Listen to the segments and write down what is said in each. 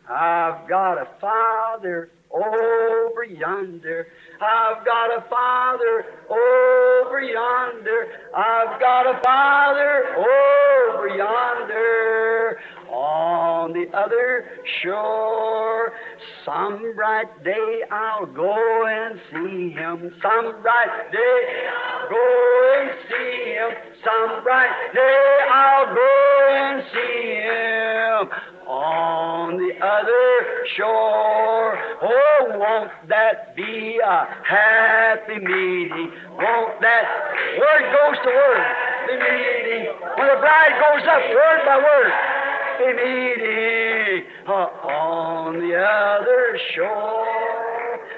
I've got a Father over yonder. I've got a Father over yonder. I've got a Father over yonder. On the other shore, some bright day I'll go and see Him. Some bright day I'll go and see Him. Some bright day I'll go and see Him. On the other shore, oh, won't that be a happy meeting? Won't that word goes to word, the meeting? When the bride goes up, word by word, the meeting on the other shore.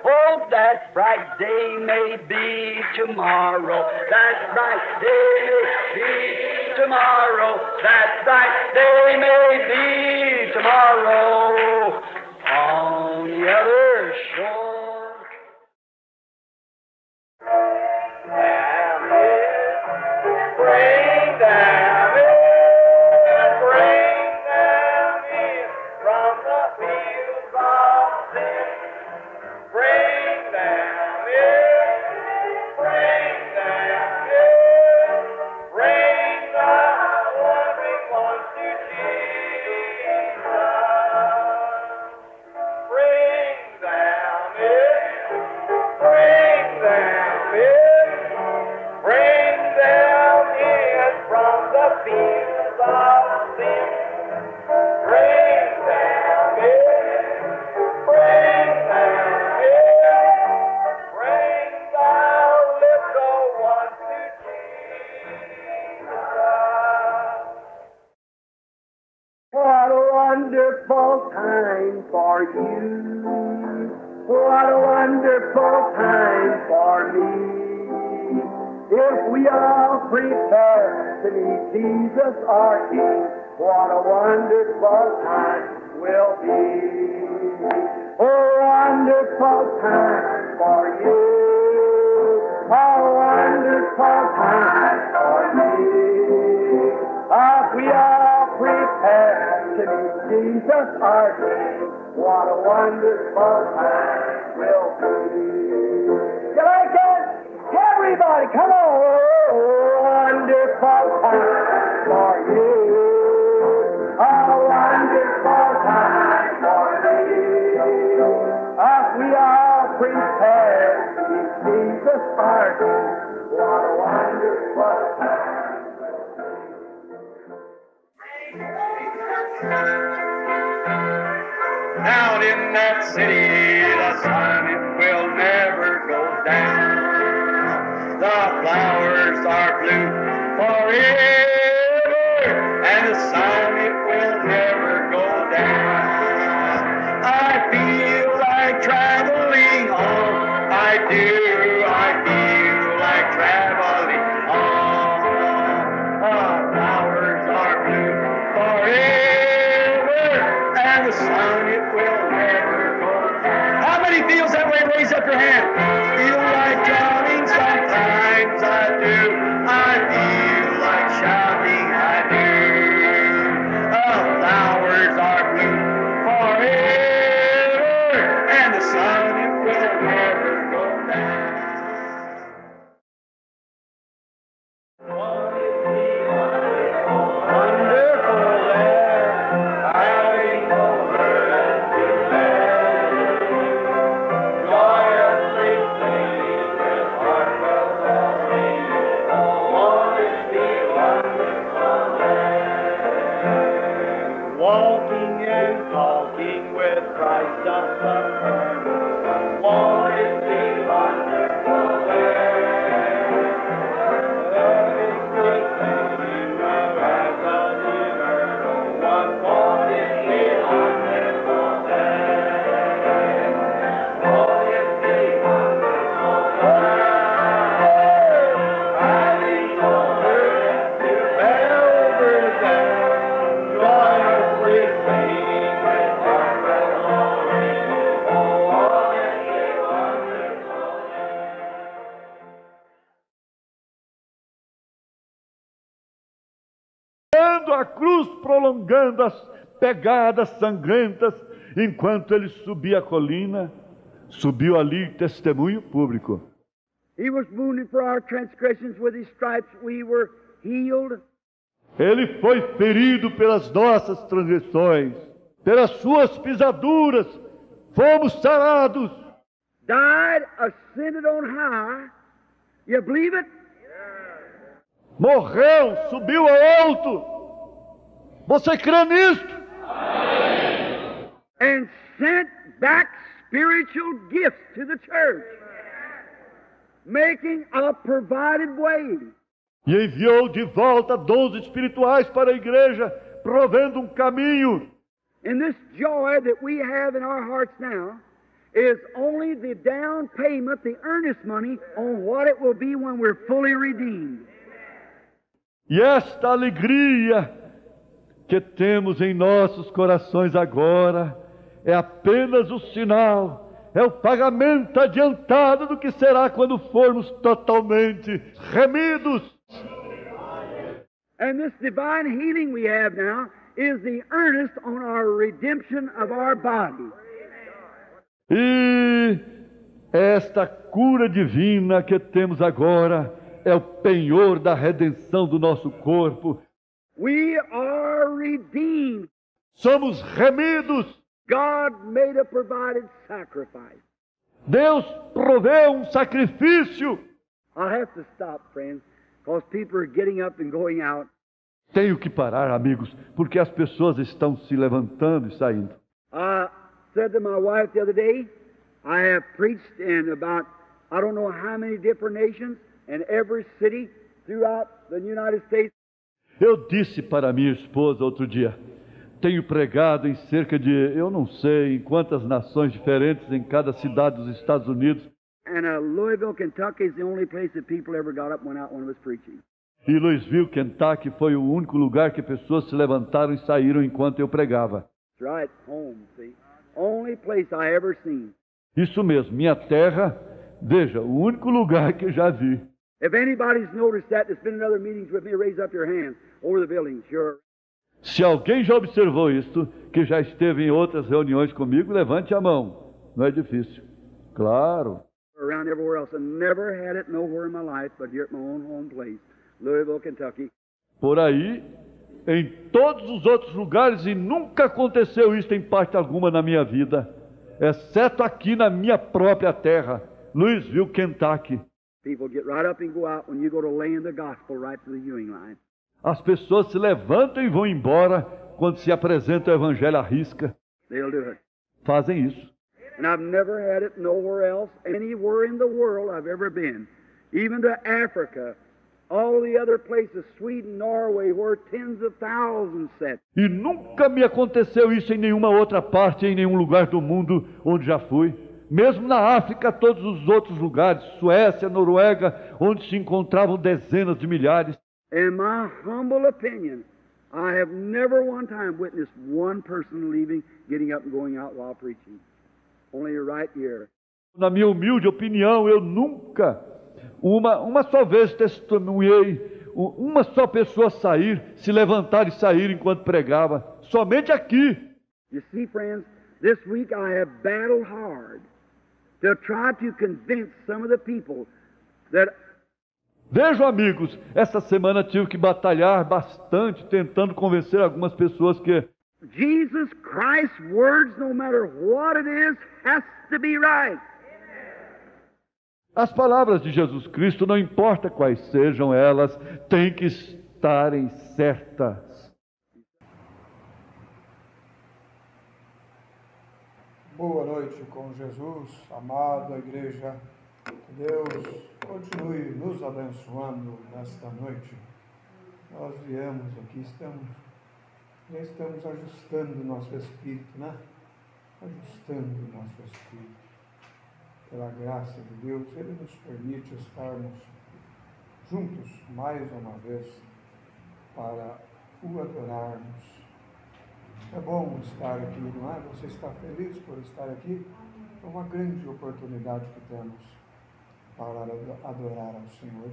Oh, that bright day may be tomorrow. That bright day may be tomorrow. That bright day may be tomorrow on the other shore. Bring them in, bring them in from the fields of sin. Bring them in, bring them in, bring the wandering ones to Jesus. Bring them in, bring them in, bring them in from the fields of sin. Bring them in, bring them in, bring the little ones to Jesus. What a wonderful time for you. What a wonderful time for me. If we all prepare to meet Jesus our King, what a wonderful time will be. A wonderful time for you. A wonderful time for me. If we all prepare to meet Jesus our King, what a wonderful time will be. You like it? Everybody, come on! Wonderful time for you. A wonderful time for me. If we all prepare to meet Jesus our King, what a wonderful time. Down in that city, the sun it will never go down. The flowers are blue forever, and the sun it will never go down. I feel like traveling on. I do. I feel like traveling on. The flowers are blue forever, and the sun it will never go down. How many feels that way? Raise up your hand. Feel like drowning sometimes. I do. I feel like shouting. I do. The flowers are blue forever, and the sun it will never go down. Walking and talking with Christ up the earth. What is the wonderful land? There is great thing of heaven and earth. What is the wonderful land? What is the wonderful land? Having no earth to over them. Joyously sing with heart well-knowing, oh, what is the wonderful A cruz prolongando as pegadas sangrentas enquanto ele subia a colina, subiu ali testemunho público. He was wounded for our transgressions, with his stripes we were healed. Ele foi ferido pelas nossas transgressões, pelas suas pisaduras, fomos sarados. Died, ascended on high. You believe it? Morreu, subiu ao alto. Você crê nisto? And sent back spiritual gifts to the church, making a provided way. E enviou de volta dons espirituais para a igreja, provendo um caminho. And this joy that we have in our hearts now is only the down payment, the earnest money on what it will be when we're fully redeemed. E esta alegria que temos em nossos corações agora é apenas o sinal, é o pagamento adiantado do que será quando formos totalmente remidos. And this divine healing we have now is the earnest on our redemption of our body. E esta cura divina que temos agora é o penhor da redenção do nosso corpo. We are redeemed. Somos remidos. God made a provided sacrifice. Deus proveu um sacrifício. I'll have to stop, friends, because people are getting up and going out. Tenho que parar, amigos, porque as pessoas estão se levantando e saindo. I said to my wife the other day, I have preached in about, I don't know how many different nations, and every city throughout the United States. Eu disse para minha esposa outro dia, tenho pregado em cerca de, eu não sei, em quantas nações diferentes, em cada cidade dos Estados Unidos. And Louisville, Kentucky is the only place that people ever got up and went out when I was preaching. E Louisville, Kentucky foi o único lugar que pessoas se levantaram e saíram enquanto eu pregava. That's right, home, see. Only place I ever seen. Isso mesmo, minha terra, veja, o único lugar que já vi. If anybody's noticed that, that's been in other meetings with me, raise up your hand over the building, sure. Se alguém já observou isto, que já esteve em outras reuniões comigo, levante a mão. Não é difícil. Claro. Around everywhere else. I never had it nowhere in my life but here at my own home place, Louisville, Kentucky. Por aí, em todos os outros lugares, e nunca aconteceu isso em parte alguma na minha vida, exceto aqui na minha própria terra, Louisville, Kentucky. People get right up and go out when you go to laying the gospel right to the viewing line. As pessoas se levantam e vão embora quando se apresenta o evangelho à risca. They'll do it. Fazem isso. And I've never had it nowhere else, anywhere in the world I've ever been. Even to Africa, all the other places, Sweden, Norway, where tens of thousands sat. E nunca me aconteceu isso em nenhuma outra parte, em nenhum lugar do mundo onde já fui. Mesmo na África, todos os outros lugares, Suécia, Noruega, onde se encontravam dezenas de milhares. In my humble opinion, I have never one time witnessed one person leaving, getting up and going out while preaching. Only right here. Na minha humilde opinião, eu nunca, uma só vez testemunhei uma só pessoa sair, se levantar e sair enquanto pregava. Somente aqui. You see, friends, this week I have battled hard to try to convince some of the people that Vejam, amigos, essa semana tive que batalhar bastante, tentando convencer algumas pessoas que Jesus Christ's words, no matter what it is, has to be right. as palavras de Jesus Cristo, não importa quais sejam elas, têm que estarem certas. Boa noite com Jesus, amada igreja. Que Deus continue nos abençoando nesta noite. Nós viemos aqui, já estamos ajustando o nosso espírito, né? Ajustando o nosso espírito. Pela graça de Deus, Ele nos permite estarmos juntos mais uma vez para o adorarmos. É bom estar aqui, não é? Você está feliz por estar aqui? É uma grande oportunidade que temos para adorar ao Senhor.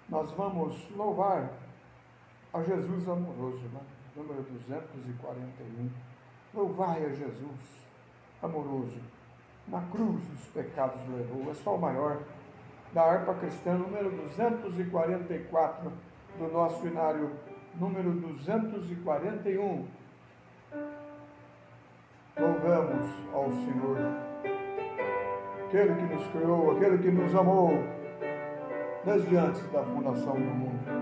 Nós vamos louvar a Jesus amoroso, né? Número 241. Louvai a Jesus, amoroso, na cruz os pecados levou. É só o maior, da harpa cristã, número 244, do nosso inário, número 241. Louvamos ao Senhor, aquele que nos criou, aquele que nos amou, desde antes da fundação do mundo.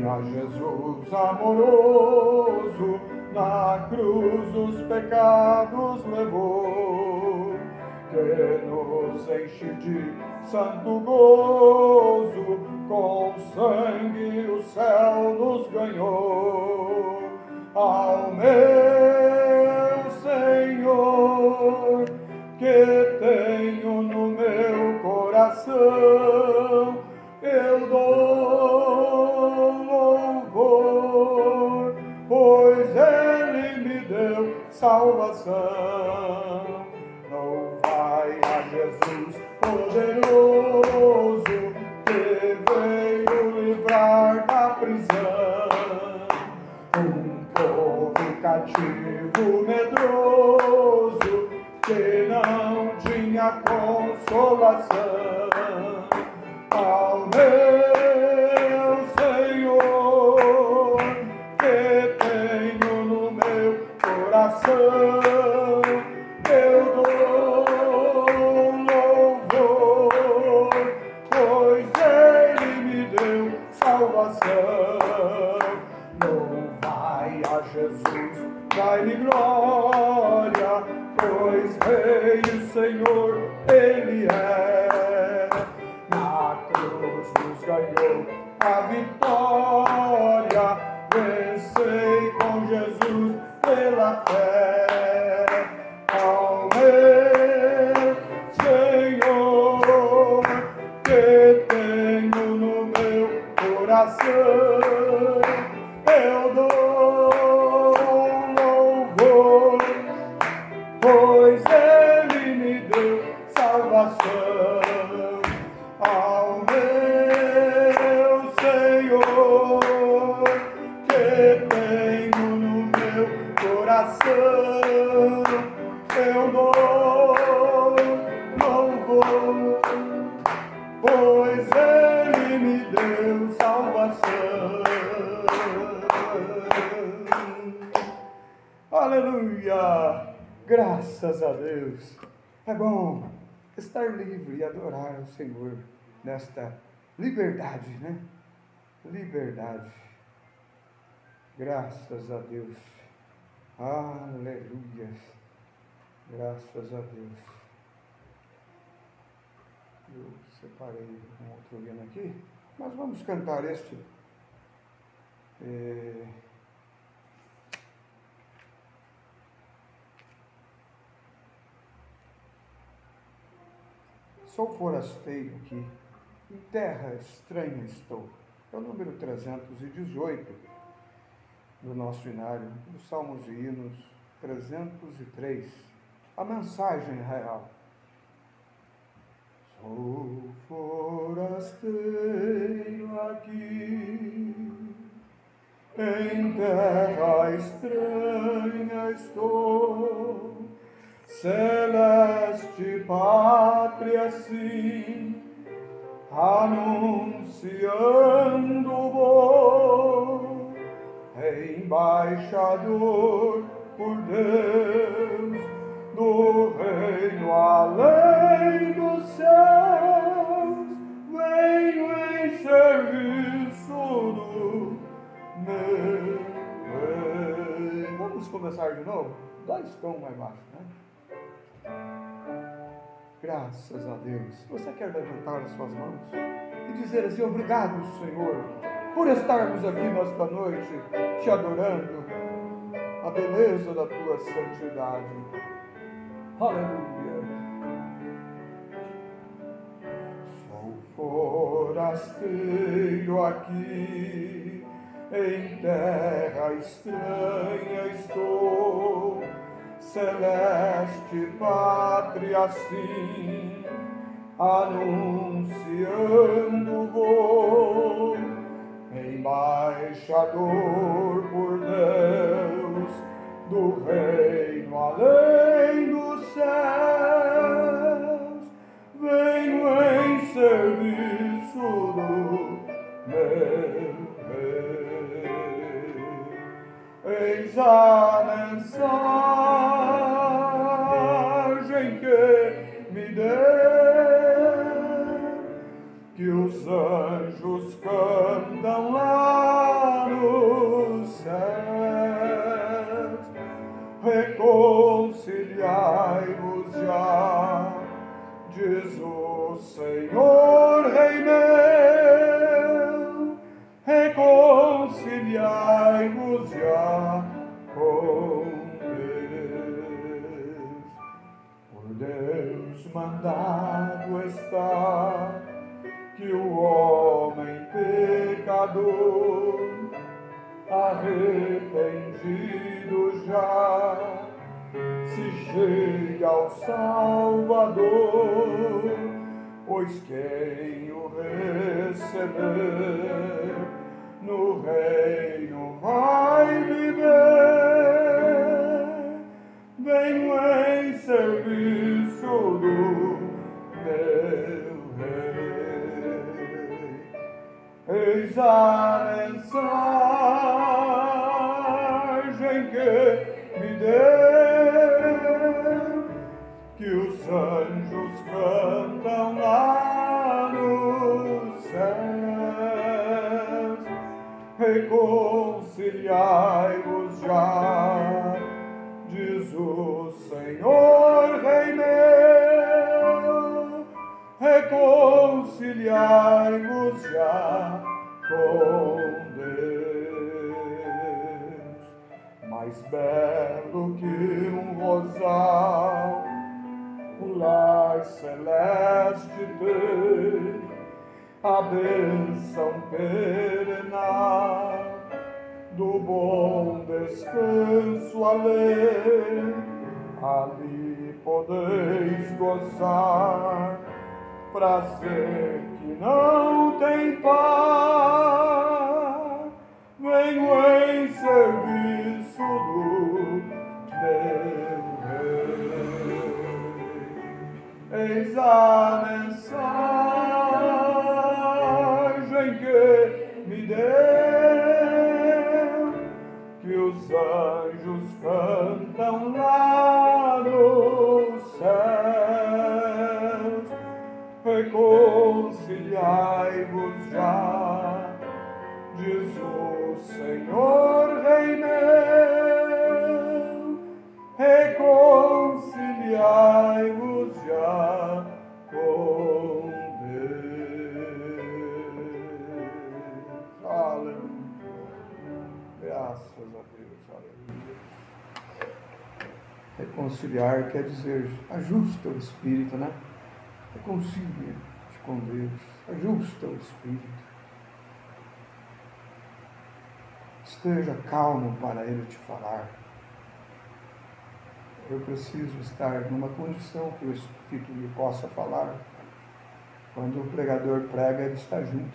A Jesus amoroso, na cruz os pecados levou, que nos enche de santo gozo, com sangue o céu nos ganhou. Ao meu Senhor, que tenho no meu coração, eu dou louvor, pois Ele me deu salvação. Louvai a Jesus poderoso, que veio livrar da prisão um povo cativo medroso, que não tinha consolação. Ao meu Senhor, que tenho no meu coração, eu dou louvor, pois Ele me deu salvação. Louvai a Jesus, dai-lhe glória, pois Rei e Senhor Ele é. Nos ganhou a vitória, vencei com Jesus pela fé. Ao meu Senhor, que tenho no meu coração, eu dou louvor, pois Ele me deu salvação. Ao meu Senhor, que tenho no meu coração, eu dou louvor, pois Ele me deu salvação. Aleluia! Graças a Deus! É bom estar livre e adorar ao Senhor nesta liberdade, né? Liberdade. Graças a Deus. Aleluia. Graças a Deus. Eu separei um outro hino aqui, mas vamos cantar este. Sou forasteiro aqui, em terra estranha estou. É o número 318 do nosso inário, dos Salmos e Hinos 303. A mensagem real. Sou forasteiro aqui, em terra estranha estou. Celeste pátria, sim, anunciando vou, embaixador por Deus, do reino além dos céus, venho em serviço do meu rei. Vamos começar de novo? 2 tons mais baixo, né? Graças a Deus. Você quer levantar as suas mãos e dizer assim: obrigado, Senhor, por estarmos aqui nesta noite te adorando, a beleza da tua santidade. Aleluia. Sou forasteiro aqui, em terra estranha estou. Celeste pátria, sim, anunciando vou, embaixador por Deus, do reino além dos céus, venho em serviço do meu Rei. Eis a mensagem que me deu, que os anjos cantam lá nos céus. Reconciliai-vos já, diz o Senhor Rei meu, reconciliai-vos já com Deus. Por Deus mandado está que o homem pecador, arrependido já, se chegue ao Salvador, pois quem o receber no reino vai viver. Venho em serviço do meu Rei. Eis a mensagem que me deu, que os anjos cantam lá nos céus. Reconciliai-vos já, diz o Senhor Rei meu, reconciliai-vos já com Deus. Mais belo que um rosal, o lar celeste tem, a bênção perene do bom descanso além. Ali podeis gozar prazer que não tem par. Venho em serviço do meu Rei. Eis a mensagem que me deu, que os anjos cantam lá nos céus. Reconciliai-vos já, diz o Senhor Rei meu, reconciliai-vos já com Deus. Aleluia. Graças a Deus. Aleluia. Reconciliar quer dizer ajusta o espírito, né? Reconcilia-te com Deus, ajusta o espírito. Esteja calmo para Ele te falar. Eu preciso estar numa condição que o Espírito me possa falar. Quando o pregador prega, ele está junto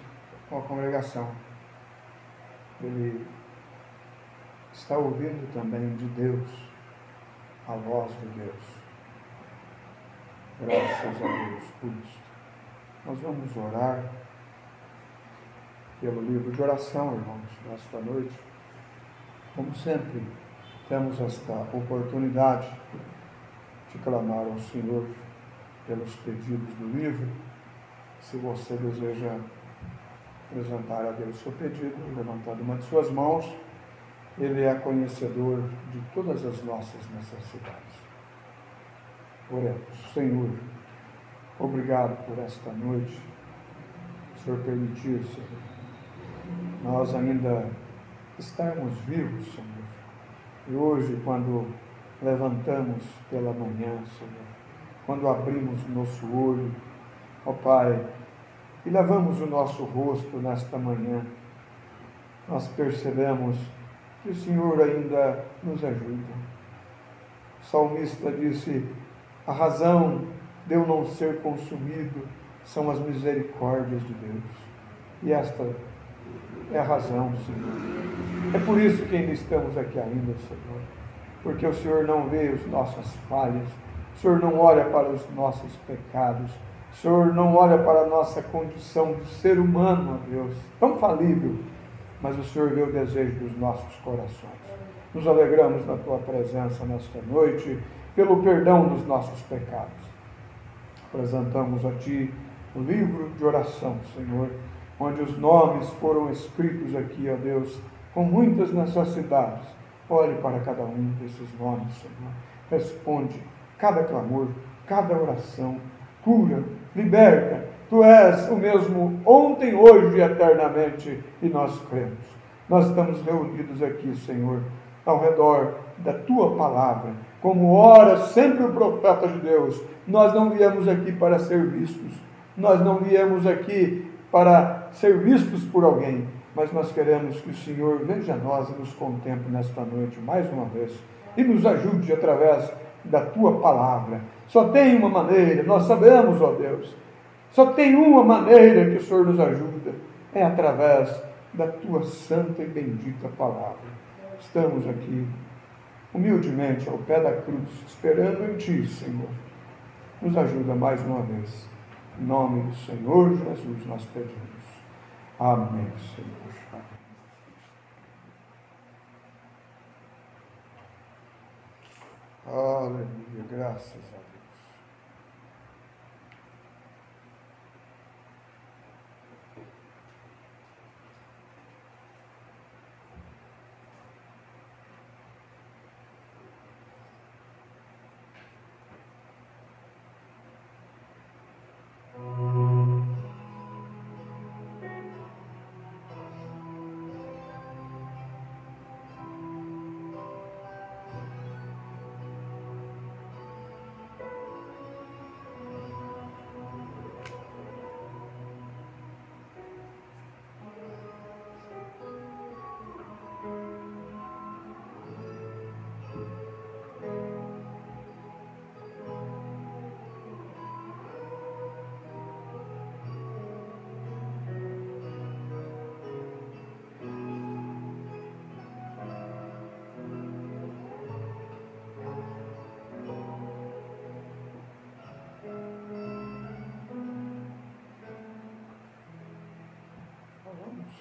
com a congregação. Ele está ouvindo também de Deus, a voz de Deus. Graças a Deus por isso. Nós vamos orar pelo livro de oração, irmãos, nesta noite. Como sempre, temos esta oportunidade de clamar ao Senhor pelos pedidos do livro. Se você deseja apresentar a Deus seu pedido, levantando uma de suas mãos, Ele é conhecedor de todas as nossas necessidades. Oremos. Senhor, obrigado por esta noite. O Senhor permitir, Senhor, nós ainda estarmos vivos, Senhor. E hoje, quando levantamos pela manhã, Senhor, quando abrimos o nosso olho, ó Pai, e lavamos o nosso rosto nesta manhã, nós percebemos que o Senhor ainda nos ajuda. O salmista disse: a razão de eu não ser consumido são as misericórdias de Deus. E esta é a razão, Senhor. É por isso que ainda estamos aqui ainda, Senhor. Porque o Senhor não vê as nossas falhas, o Senhor não olha para os nossos pecados, o Senhor não olha para a nossa condição de ser humano, ó Deus, tão falível, mas o Senhor vê o desejo dos nossos corações. Nos alegramos na Tua presença nesta noite, pelo perdão dos nossos pecados. Apresentamos a Ti o livro de oração, Senhor, onde os nomes foram escritos aqui, ó Deus, com muitas necessidades. Olhe para cada um desses nomes, Senhor. Responde cada clamor, cada oração. Cura, liberta. Tu és o mesmo ontem, hoje e eternamente, e nós cremos. Nós estamos reunidos aqui, Senhor, ao redor da Tua palavra. Como ora sempre o profeta de Deus, nós não viemos aqui para ser vistos. Nós não viemos aqui para ser vistos por alguém, mas nós queremos que o Senhor veja nós e nos contemple nesta noite mais uma vez e nos ajude através da Tua palavra. Só tem uma maneira, nós sabemos, ó Deus, só tem uma maneira que o Senhor nos ajuda, é através da Tua santa e bendita palavra. Estamos aqui humildemente ao pé da cruz, esperando em Ti, Senhor. Nos ajuda mais uma vez. Em nome do Senhor Jesus nós pedimos. Amém, Senhor. Aleluia, graças a Deus.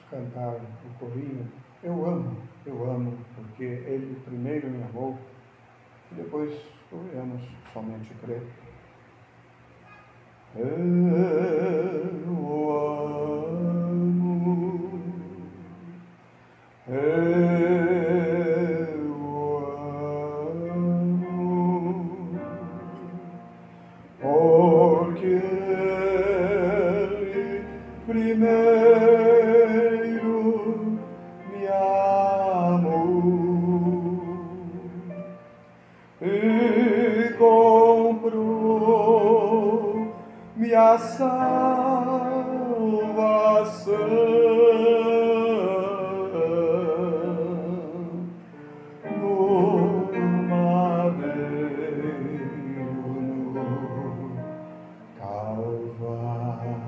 Cantar o corinho, eu amo, porque Ele primeiro me amou, e depois iremos somente crer. Eu amo, porque Ele primeiro a salvação no madeiro, no Calvário.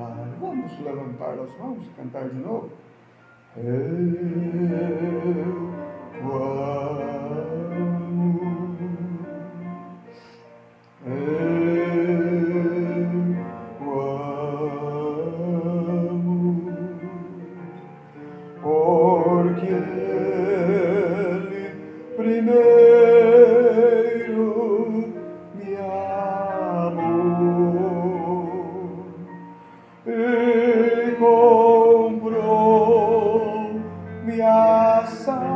Vamos levantar as mãos e cantar de novo. Eu porque Ele primeiro me amou e comprou minha salvação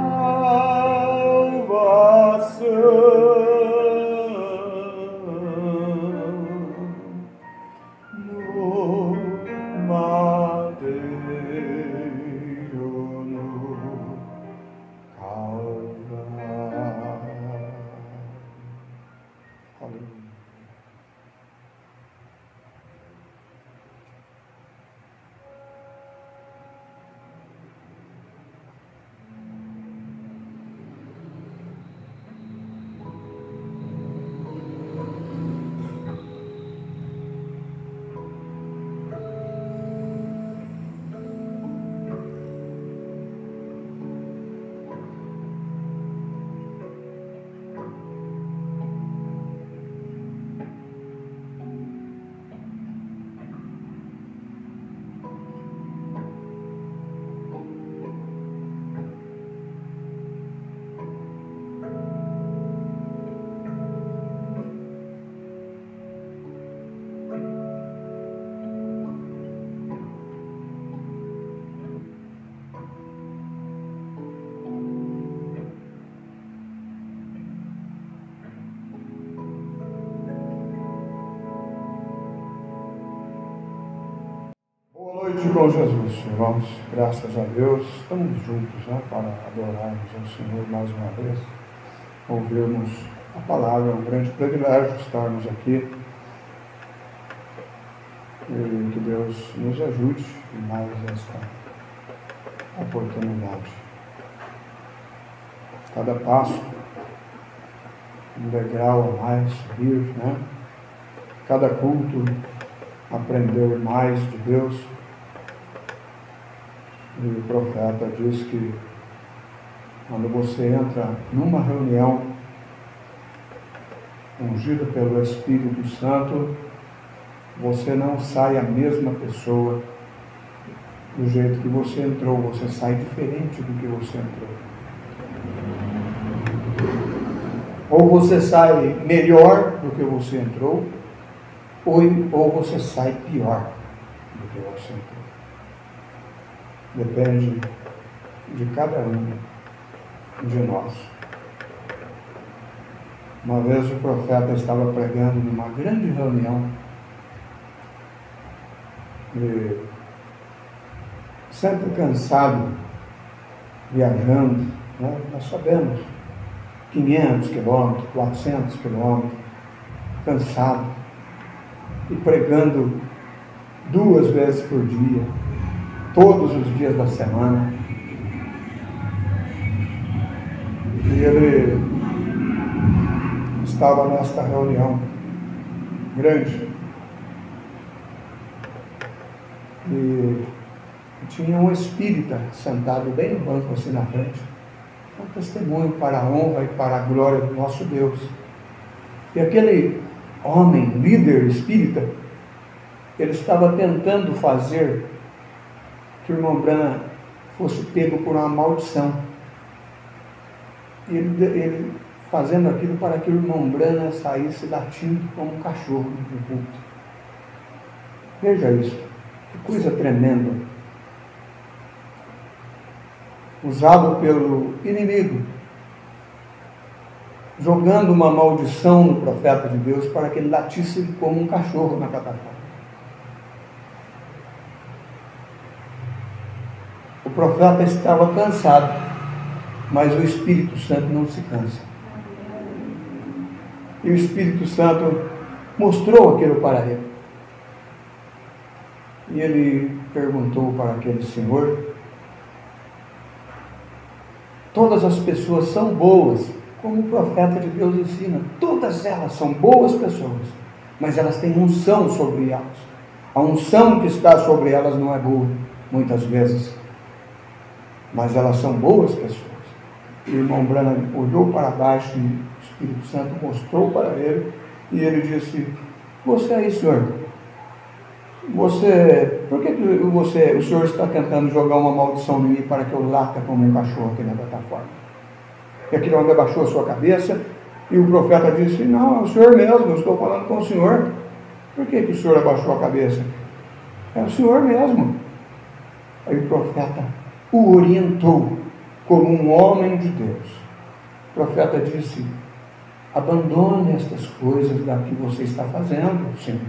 noite com Jesus, irmãos. Graças a Deus, estamos juntos, né, para adorarmos ao Senhor mais uma vez, ouvirmos a palavra. É um grande privilégio estarmos aqui. E que Deus nos ajude em mais esta oportunidade. Cada passo, um degrau a mais subir, né? Cada culto, aprender mais de Deus. E o profeta diz que quando você entra numa reunião ungida pelo Espírito Santo, você não sai a mesma pessoa do jeito que você entrou, você sai diferente do que você entrou. Ou você sai melhor do que você entrou, ou você sai pior do que você entrou. Depende de cada um de nós. Uma vez o profeta estava pregando numa grande reunião e sempre cansado, viajando, né? Nós sabemos, 500 quilômetros, 400 quilômetros, cansado, e pregando 2 vezes por dia, todos os dias da semana. E ele estava nesta reunião grande e tinha um espírita sentado bem no banco assim na frente, um testemunho para a honra e para a glória do nosso Deus. E aquele homem, líder espírita, ele estava tentando fazer que o irmão Branham fosse pego por uma maldição. Ele fazendo aquilo para que o irmão Branham saísse latindo como um cachorro no culto. Veja isso, que coisa tremenda. Usado pelo inimigo, jogando uma maldição no profeta de Deus para que ele latisse como um cachorro na plataforma. O profeta estava cansado, mas o Espírito Santo não se cansa. E o Espírito Santo mostrou aquilo para ele. E ele perguntou para aquele senhor: todas as pessoas são boas, como o profeta de Deus ensina. Todas elas são boas pessoas, mas elas têm unção sobre elas. A unção que está sobre elas não é boa, muitas vezes, mas elas são boas pessoas. E o irmão Branham olhou para baixo e o Espírito Santo mostrou para ele, e ele disse: você aí, senhor, por que o senhor está tentando jogar uma maldição em mim para que eu lata como um cachorro aqui na plataforma? E aquele homem abaixou a sua cabeça, e o profeta disse: não, é o senhor mesmo, eu estou falando com o senhor. Por que o senhor abaixou a cabeça? É o senhor mesmo. Aí o profeta o orientou como um homem de Deus. O profeta disse: abandone estas coisas da que você está fazendo, Senhor.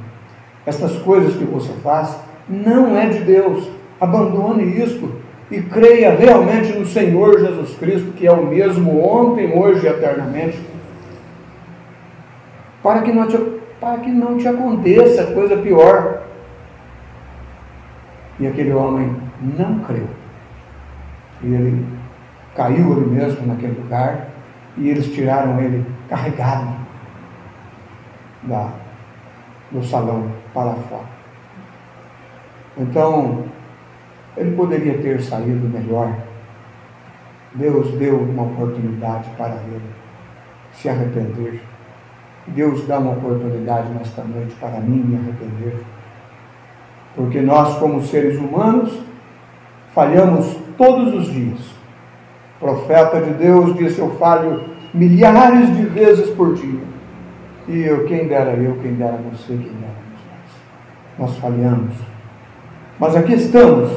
Estas coisas que você faz não é de Deus. Abandone isto e creia realmente no Senhor Jesus Cristo, que é o mesmo ontem, hoje e eternamente, para que não te aconteça coisa pior. E aquele homem não creu. E ele caiu ali mesmo naquele lugar, e eles tiraram ele carregado do salão para fora. Então, ele poderia ter saído melhor. Deus deu uma oportunidade para ele se arrepender. Deus dá uma oportunidade nesta noite para mim me arrepender. Porque nós, como seres humanos, falhamos todos os dias. O profeta de Deus disse: eu falho milhares de vezes por dia. E quem dera você, quem dera nós falhamos. Mas aqui estamos,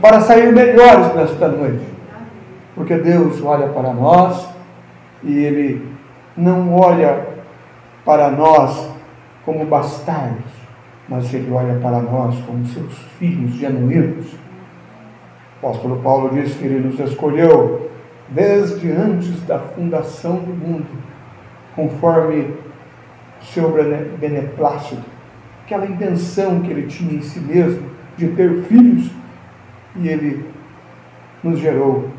para sair melhores nesta noite. Porque Deus olha para nós, e Ele não olha para nós como bastardos. mas Ele olha para nós como seus filhos genuínos. O apóstolo Paulo diz que Ele nos escolheu desde antes da fundação do mundo, conforme o seu beneplácito, aquela intenção que Ele tinha em si mesmo de ter filhos, e Ele nos gerou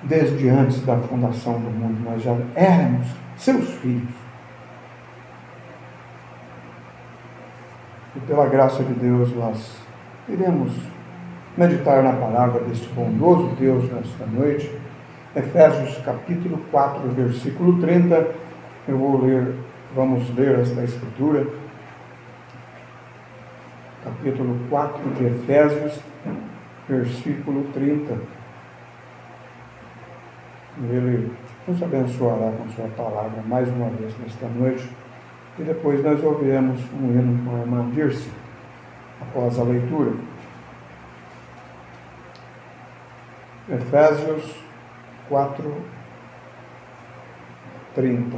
desde antes da fundação do mundo. Nós já éramos seus filhos. E pela graça de Deus nós iremos meditar na palavra deste bondoso Deus nesta noite. Efésios capítulo 4, versículo 30. Vamos ler esta escritura. Capítulo 4 de Efésios, versículo 30. Ele nos abençoará com sua palavra mais uma vez nesta noite. E depois nós ouviremos um hino com a irmã Dirce, após a leitura. Efésios 4, 30.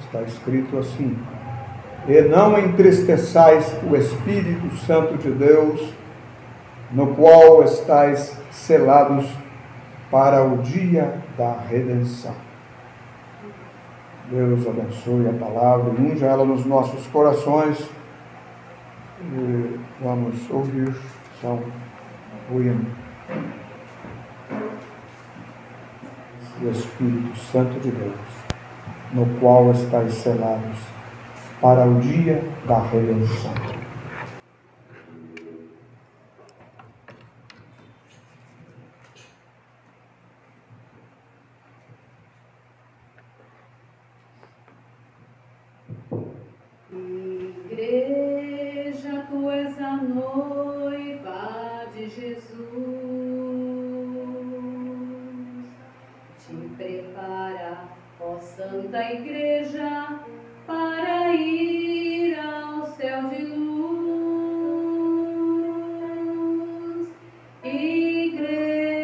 Está escrito assim: E não entristeçais o Espírito Santo de Deus, no qual estáis selados para o dia da redenção. Deus abençoe a palavra e unja ela nos nossos corações. E vamos ouvir o hino. O Espírito Santo de Deus, no qual estáis selados para o dia da redenção. Igreja, tu és a noiva de Jesus, te prepara, ó Santa Igreja, para ir ao céu de luz. Igreja,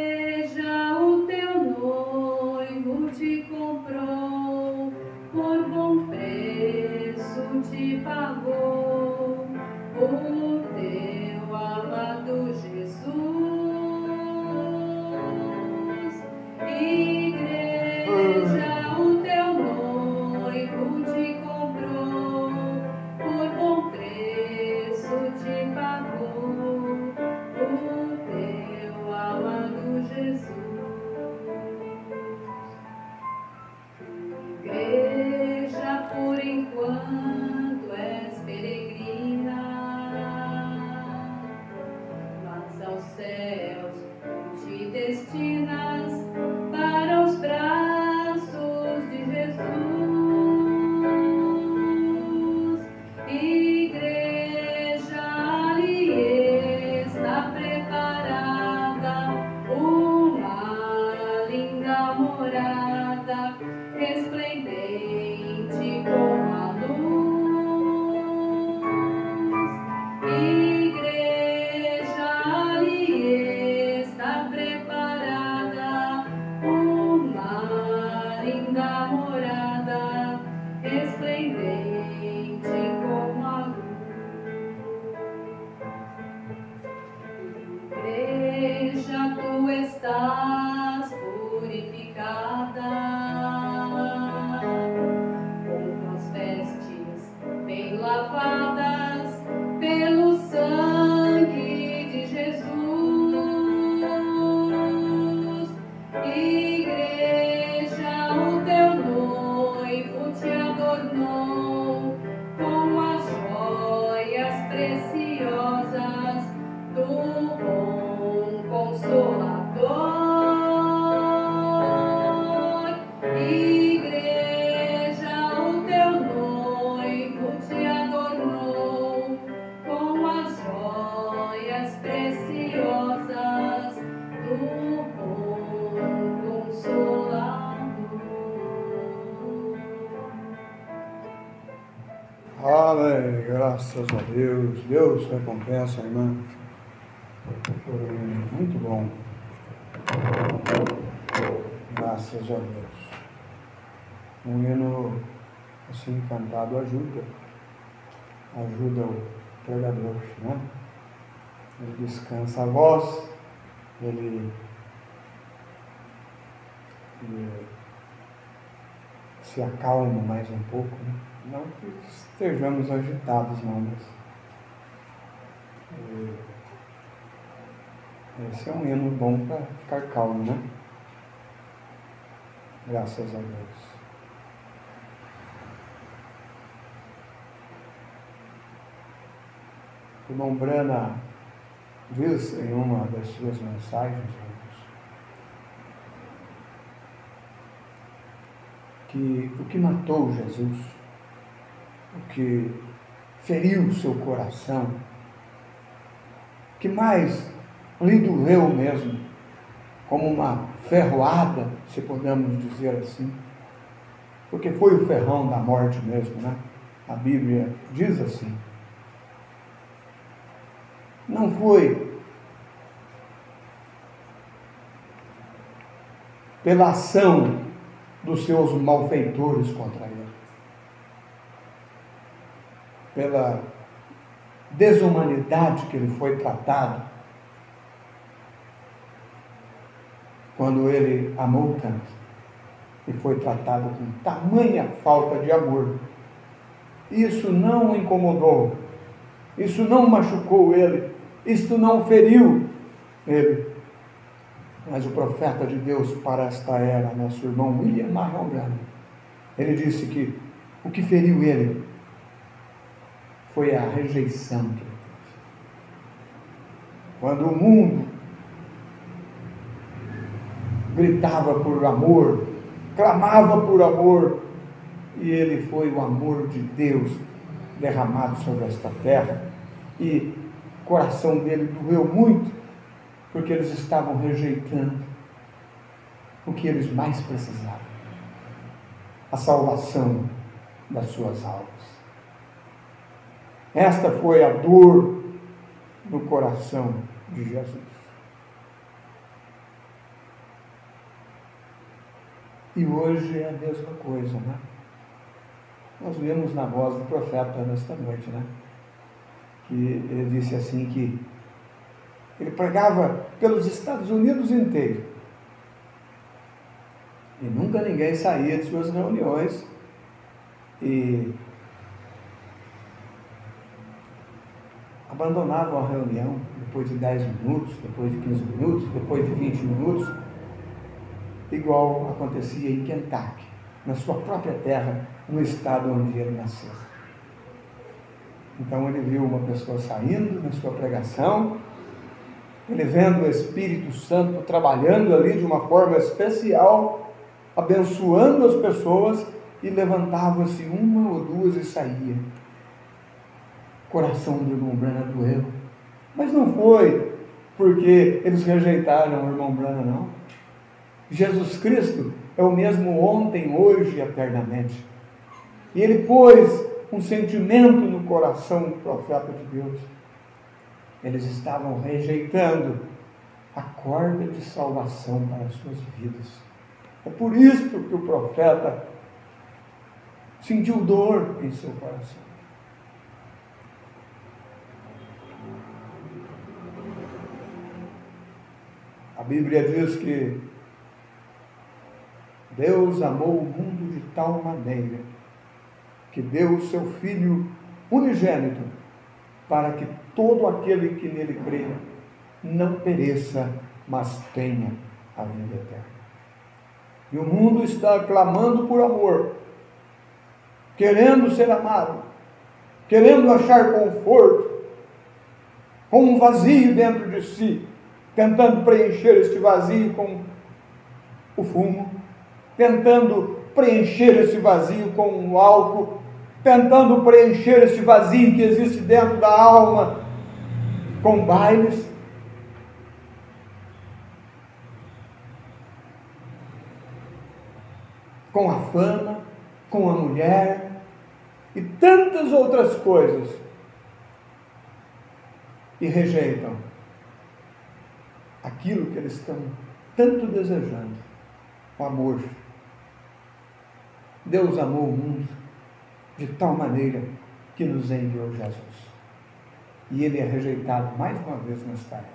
o teu noivo te comprou, por bom preço te pagou, o teu amado Jesus. Igreja, o teu noivo te comprou, por bom preço te pagou, o teu amado Jesus. Igreja, por enquanto és peregrina, mas aos céus te destinas, para os braços de Jesus. Igreja, ali está preparada uma linda morada, resplendente como a luz. Igreja, ali está preparada uma linda morada, resplendente como a luz. Igreja, tu estás purificada, com as vestes bem lavadas pelo sangue de Jesus. Igreja, o teu noivo te adornou com as joias preciosas do bom Consolador. Igreja, o teu noivo te adornou com as joias preciosas do bom Consolador. Amém. Graças a Deus. Deus recompensa a irmã por um hino muito bom. Graças a Deus. Um hino assim cantado ajuda o pregador, né? Ele descansa a voz, ele se acalma mais um pouco, né? Não que estejamos agitados, não, mas esse é um hino bom para ficar calmo, né? Graças a Deus. O irmão Brana diz em uma das suas mensagens, que o que matou Jesus, o que feriu o seu coração, o que mais lhe doeu mesmo, como uma ferroada, se podemos dizer assim, porque foi o ferrão da morte mesmo, né? A Bíblia diz assim. Não foi pela ação dos seus malfeitores contra ele, pela desumanidade que ele foi tratado, quando ele amou tanto e foi tratado com tamanha falta de amor. Isso não o incomodou, isso não machucou ele, isso não feriu ele. Mas o profeta de Deus para esta era, nosso irmão William Marion Branham, ele disse que o que feriu ele foi a rejeição que ele teve. Quando o mundo gritava por amor, clamava por amor, e ele foi o amor de Deus derramado sobre esta terra, e o coração dele doeu muito, porque eles estavam rejeitando o que eles mais precisavam, a salvação das suas almas. Esta foi a dor no coração de Jesus. E hoje é a mesma coisa, né? Nós vemos na voz do profeta nesta noite, né? Que ele disse assim que ele pregava pelos Estados Unidos inteiro. E nunca ninguém saía de suas reuniões e abandonavam a reunião depois de 10 minutos, depois de 15 minutos, depois de 20 minutos, igual acontecia em Kentucky, na sua própria terra, no estado onde ele nasceu. Então ele viu uma pessoa saindo na sua pregação, ele vendo o Espírito Santo trabalhando ali de uma forma especial, abençoando as pessoas, e levantava-se uma ou duas e saía. O coração do irmão Branham doeu. Mas não foi porque eles rejeitaram o irmão Branham, não. Jesus Cristo é o mesmo ontem, hoje e eternamente. E ele pôs um sentimento no coração do profeta de Deus. Eles estavam rejeitando a corda de salvação para as suas vidas. É por isso que o profeta sentiu dor em seu coração. A Bíblia diz que Deus amou o mundo de tal maneira que deu o seu Filho unigênito para que todo aquele que nele crê não pereça, mas tenha a vida eterna. E o mundo está clamando por amor, querendo ser amado, querendo achar conforto, com um vazio dentro de si, tentando preencher este vazio com o fumo, tentando preencher esse vazio com o álcool, tentando preencher esse vazio que existe dentro da alma com bailes. Com a fama, com a mulher e tantas outras coisas, e rejeitam aquilo que eles estão tanto desejando, o amor. Deus amou o mundo de tal maneira que nos enviou Jesus. E ele é rejeitado mais uma vez nesta era.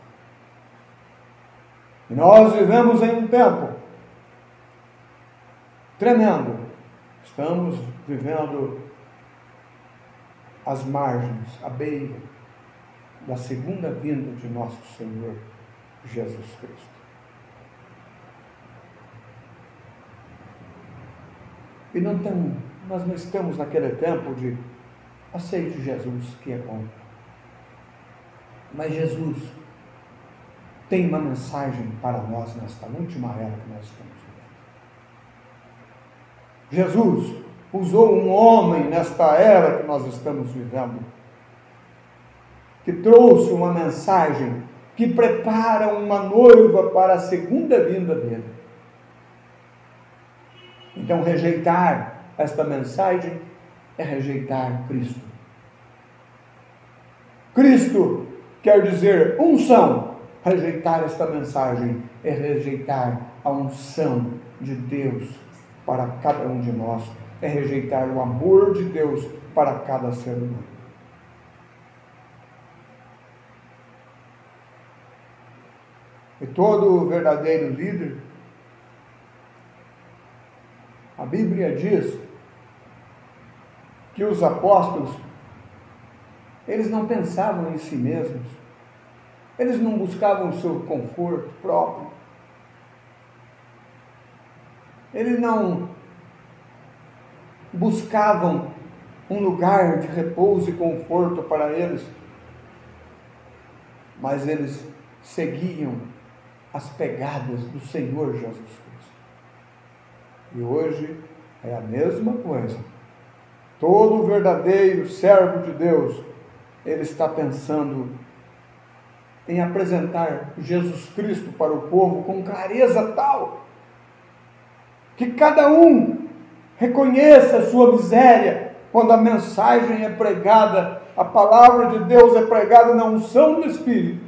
E nós vivemos em um tempo tremendo. Estamos vivendo às margens, à beira da segunda vinda de nosso Senhor Jesus Cristo. E nós não estamos naquele tempo de aceite Jesus, que é bom. Mas Jesus tem uma mensagem para nós nesta última era que nós estamos vivendo. Jesus usou um homem nesta era que nós estamos vivendo, que trouxe uma mensagem que prepara uma noiva para a segunda vinda dele. Então, rejeitar esta mensagem é rejeitar Cristo. Cristo quer dizer unção. Rejeitar esta mensagem é rejeitar a unção de Deus para cada um de nós. É rejeitar o amor de Deus para cada ser humano. E todo verdadeiro líder, a Bíblia diz que os apóstolos, eles não pensavam em si mesmos, eles não buscavam o seu conforto próprio, eles não buscavam um lugar de repouso e conforto para eles, mas eles seguiam as pegadas do Senhor Jesus Cristo. E hoje é a mesma coisa. Todo verdadeiro servo de Deus, ele está pensando em apresentar Jesus Cristo para o povo com clareza tal que cada um reconheça a sua miséria quando a mensagem é pregada, a palavra de Deus é pregada na unção do Espírito,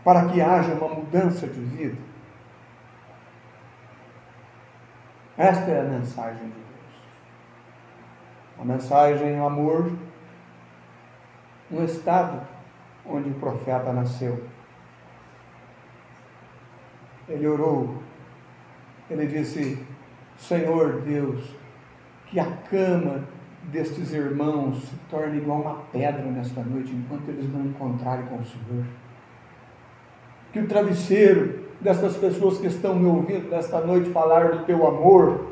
para que haja uma mudança de vida. Esta é a mensagem de Deus. A mensagem é o amor no estado onde o profeta nasceu. Ele orou, ele disse: Senhor Deus, que a cama destes irmãos se torne igual uma pedra nesta noite, enquanto eles não encontrarem com o Senhor. Que o travesseiro destas pessoas que estão me ouvindo nesta noite falar do teu amor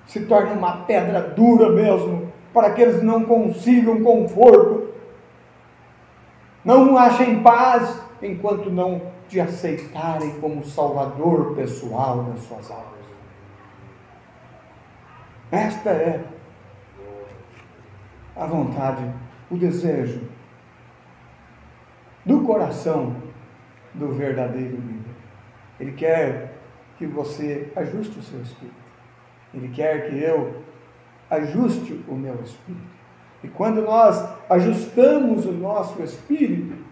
se torne uma pedra dura mesmo, para que eles não consigam conforto, não achem paz, enquanto não te aceitarem como Salvador pessoal das suas almas. Esta é a vontade, o desejo do coração do verdadeiro líder. Ele quer que você ajuste o seu espírito. Ele quer que eu ajuste o meu espírito. E quando nós ajustamos o nosso espírito,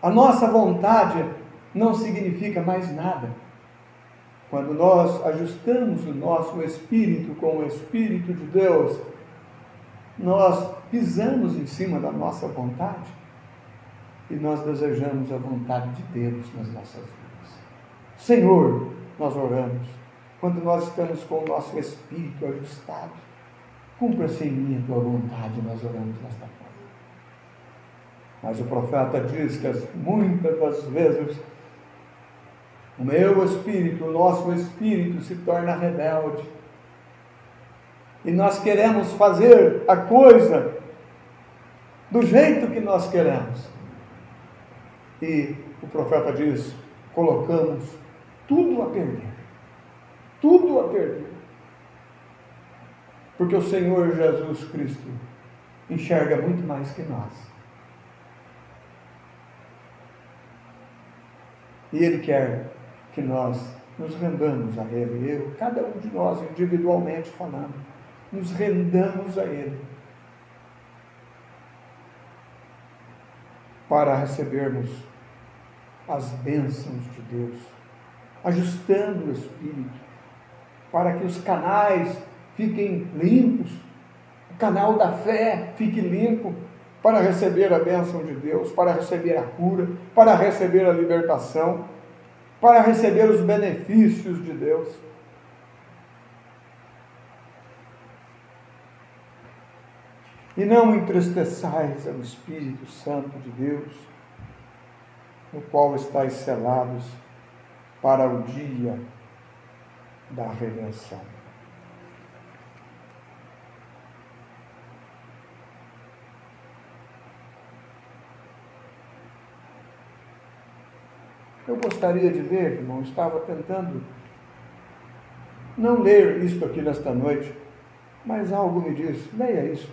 a nossa vontade não significa mais nada. Quando nós ajustamos o nosso espírito com o Espírito de Deus, nós pisamos em cima da nossa vontade e nós desejamos a vontade de Deus nas nossas vidas. Senhor, nós oramos, quando nós estamos com o nosso espírito ajustado, cumpra-se em mim a tua vontade, nós oramos desta forma. Mas o profeta diz que muitas das vezes o meu espírito, o nosso espírito se torna rebelde. E nós queremos fazer a coisa do jeito que nós queremos. E o profeta diz: colocamos tudo a perder. Tudo a perder. Porque o Senhor Jesus Cristo enxerga muito mais que nós. E Ele quer que nós nos rendamos a Ele. Cada um de nós, individualmente falando, nos rendamos a Ele, para recebermos as bênçãos de Deus, ajustando o espírito, para que os canais fiquem limpos, o canal da fé fique limpo, para receber a bênção de Deus, para receber a cura, para receber a libertação, para receber os benefícios de Deus. E não entristeçais ao Espírito Santo de Deus, no qual estáis selados para o dia da redenção. Eu gostaria de ler, irmão, estava tentando não ler isto aqui nesta noite, mas algo me diz, leia isto.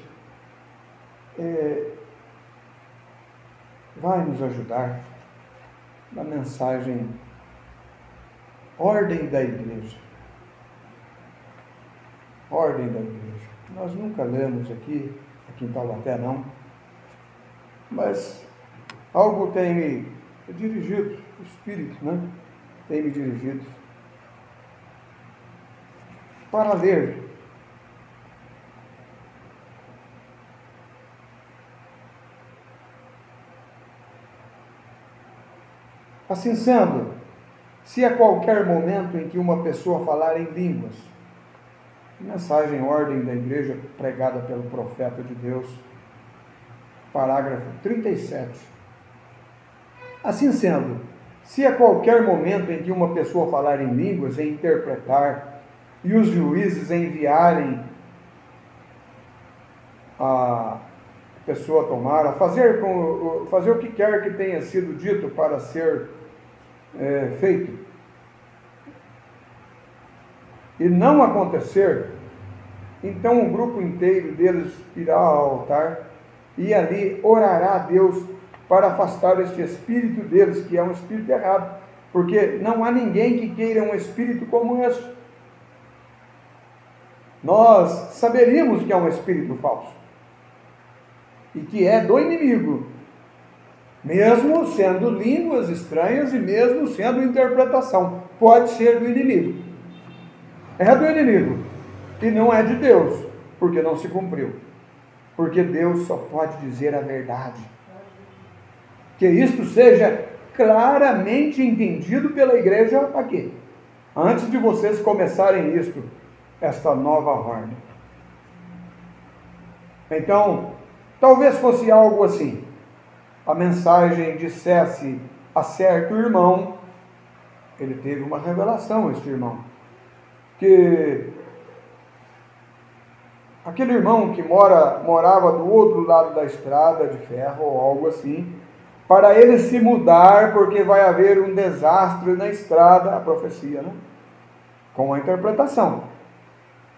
Vai nos ajudar na mensagem Ordem da Igreja. Ordem da Igreja. Nós nunca lemos aqui em Taubaté não, mas algo tem me dirigido, o Espírito, né? Tem me dirigido para ler. Assim sendo, se a qualquer momento em que uma pessoa falar em línguas, mensagem Ordem da Igreja pregada pelo profeta de Deus, parágrafo 37. Assim sendo, se a qualquer momento em que uma pessoa falar em línguas e interpretar, e os juízes enviarem a pessoa tomar, a fazer o que quer que tenha sido dito para ser feito, e não acontecer, então o grupo inteiro deles irá ao altar e ali orará a Deus para afastar este espírito deles, que é um espírito errado, porque não há ninguém que queira um espírito como este. Nós saberíamos que é um espírito falso e que é do inimigo, mesmo sendo línguas estranhas e mesmo sendo interpretação, pode ser do inimigo. É do inimigo e não é de Deus, porque não se cumpriu. Porque Deus só pode dizer a verdade. Que isto seja claramente entendido pela igreja aqui, antes de vocês começarem esta nova ordem. Então, talvez fosse algo assim. A mensagem dissesse a certo irmão, ele teve uma revelação, este irmão, que aquele irmão que morava do outro lado da estrada de ferro ou algo assim, para ele se mudar porque vai haver um desastre na estrada, a profecia, né? Com a interpretação,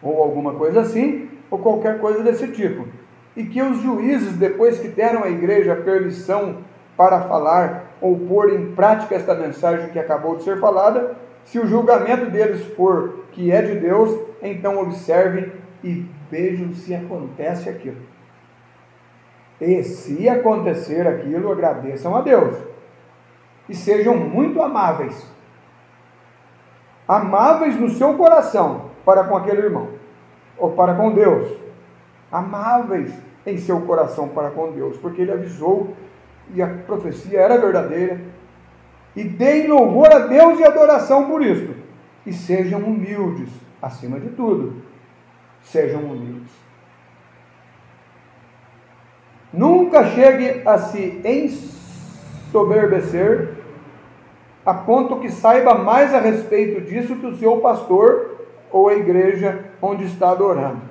ou alguma coisa assim, ou qualquer coisa desse tipo. E que os juízes, depois que deram à igreja permissão para falar ou pôr em prática esta mensagem que acabou de ser falada, se o julgamento deles for que é de Deus, então observem e vejam se acontece aquilo. E se acontecer aquilo, agradeçam a Deus. E sejam muito amáveis. Amáveis no seu coração para com aquele irmão, ou para com Deus. Amáveis em seu coração para com Deus, porque ele avisou e a profecia era verdadeira. E deem louvor a Deus e adoração por isso. E sejam humildes, acima de tudo. Sejam humildes. Nunca chegue a se ensoberbecer a ponto que saiba mais a respeito disso que o seu pastor ou a igreja onde está adorando.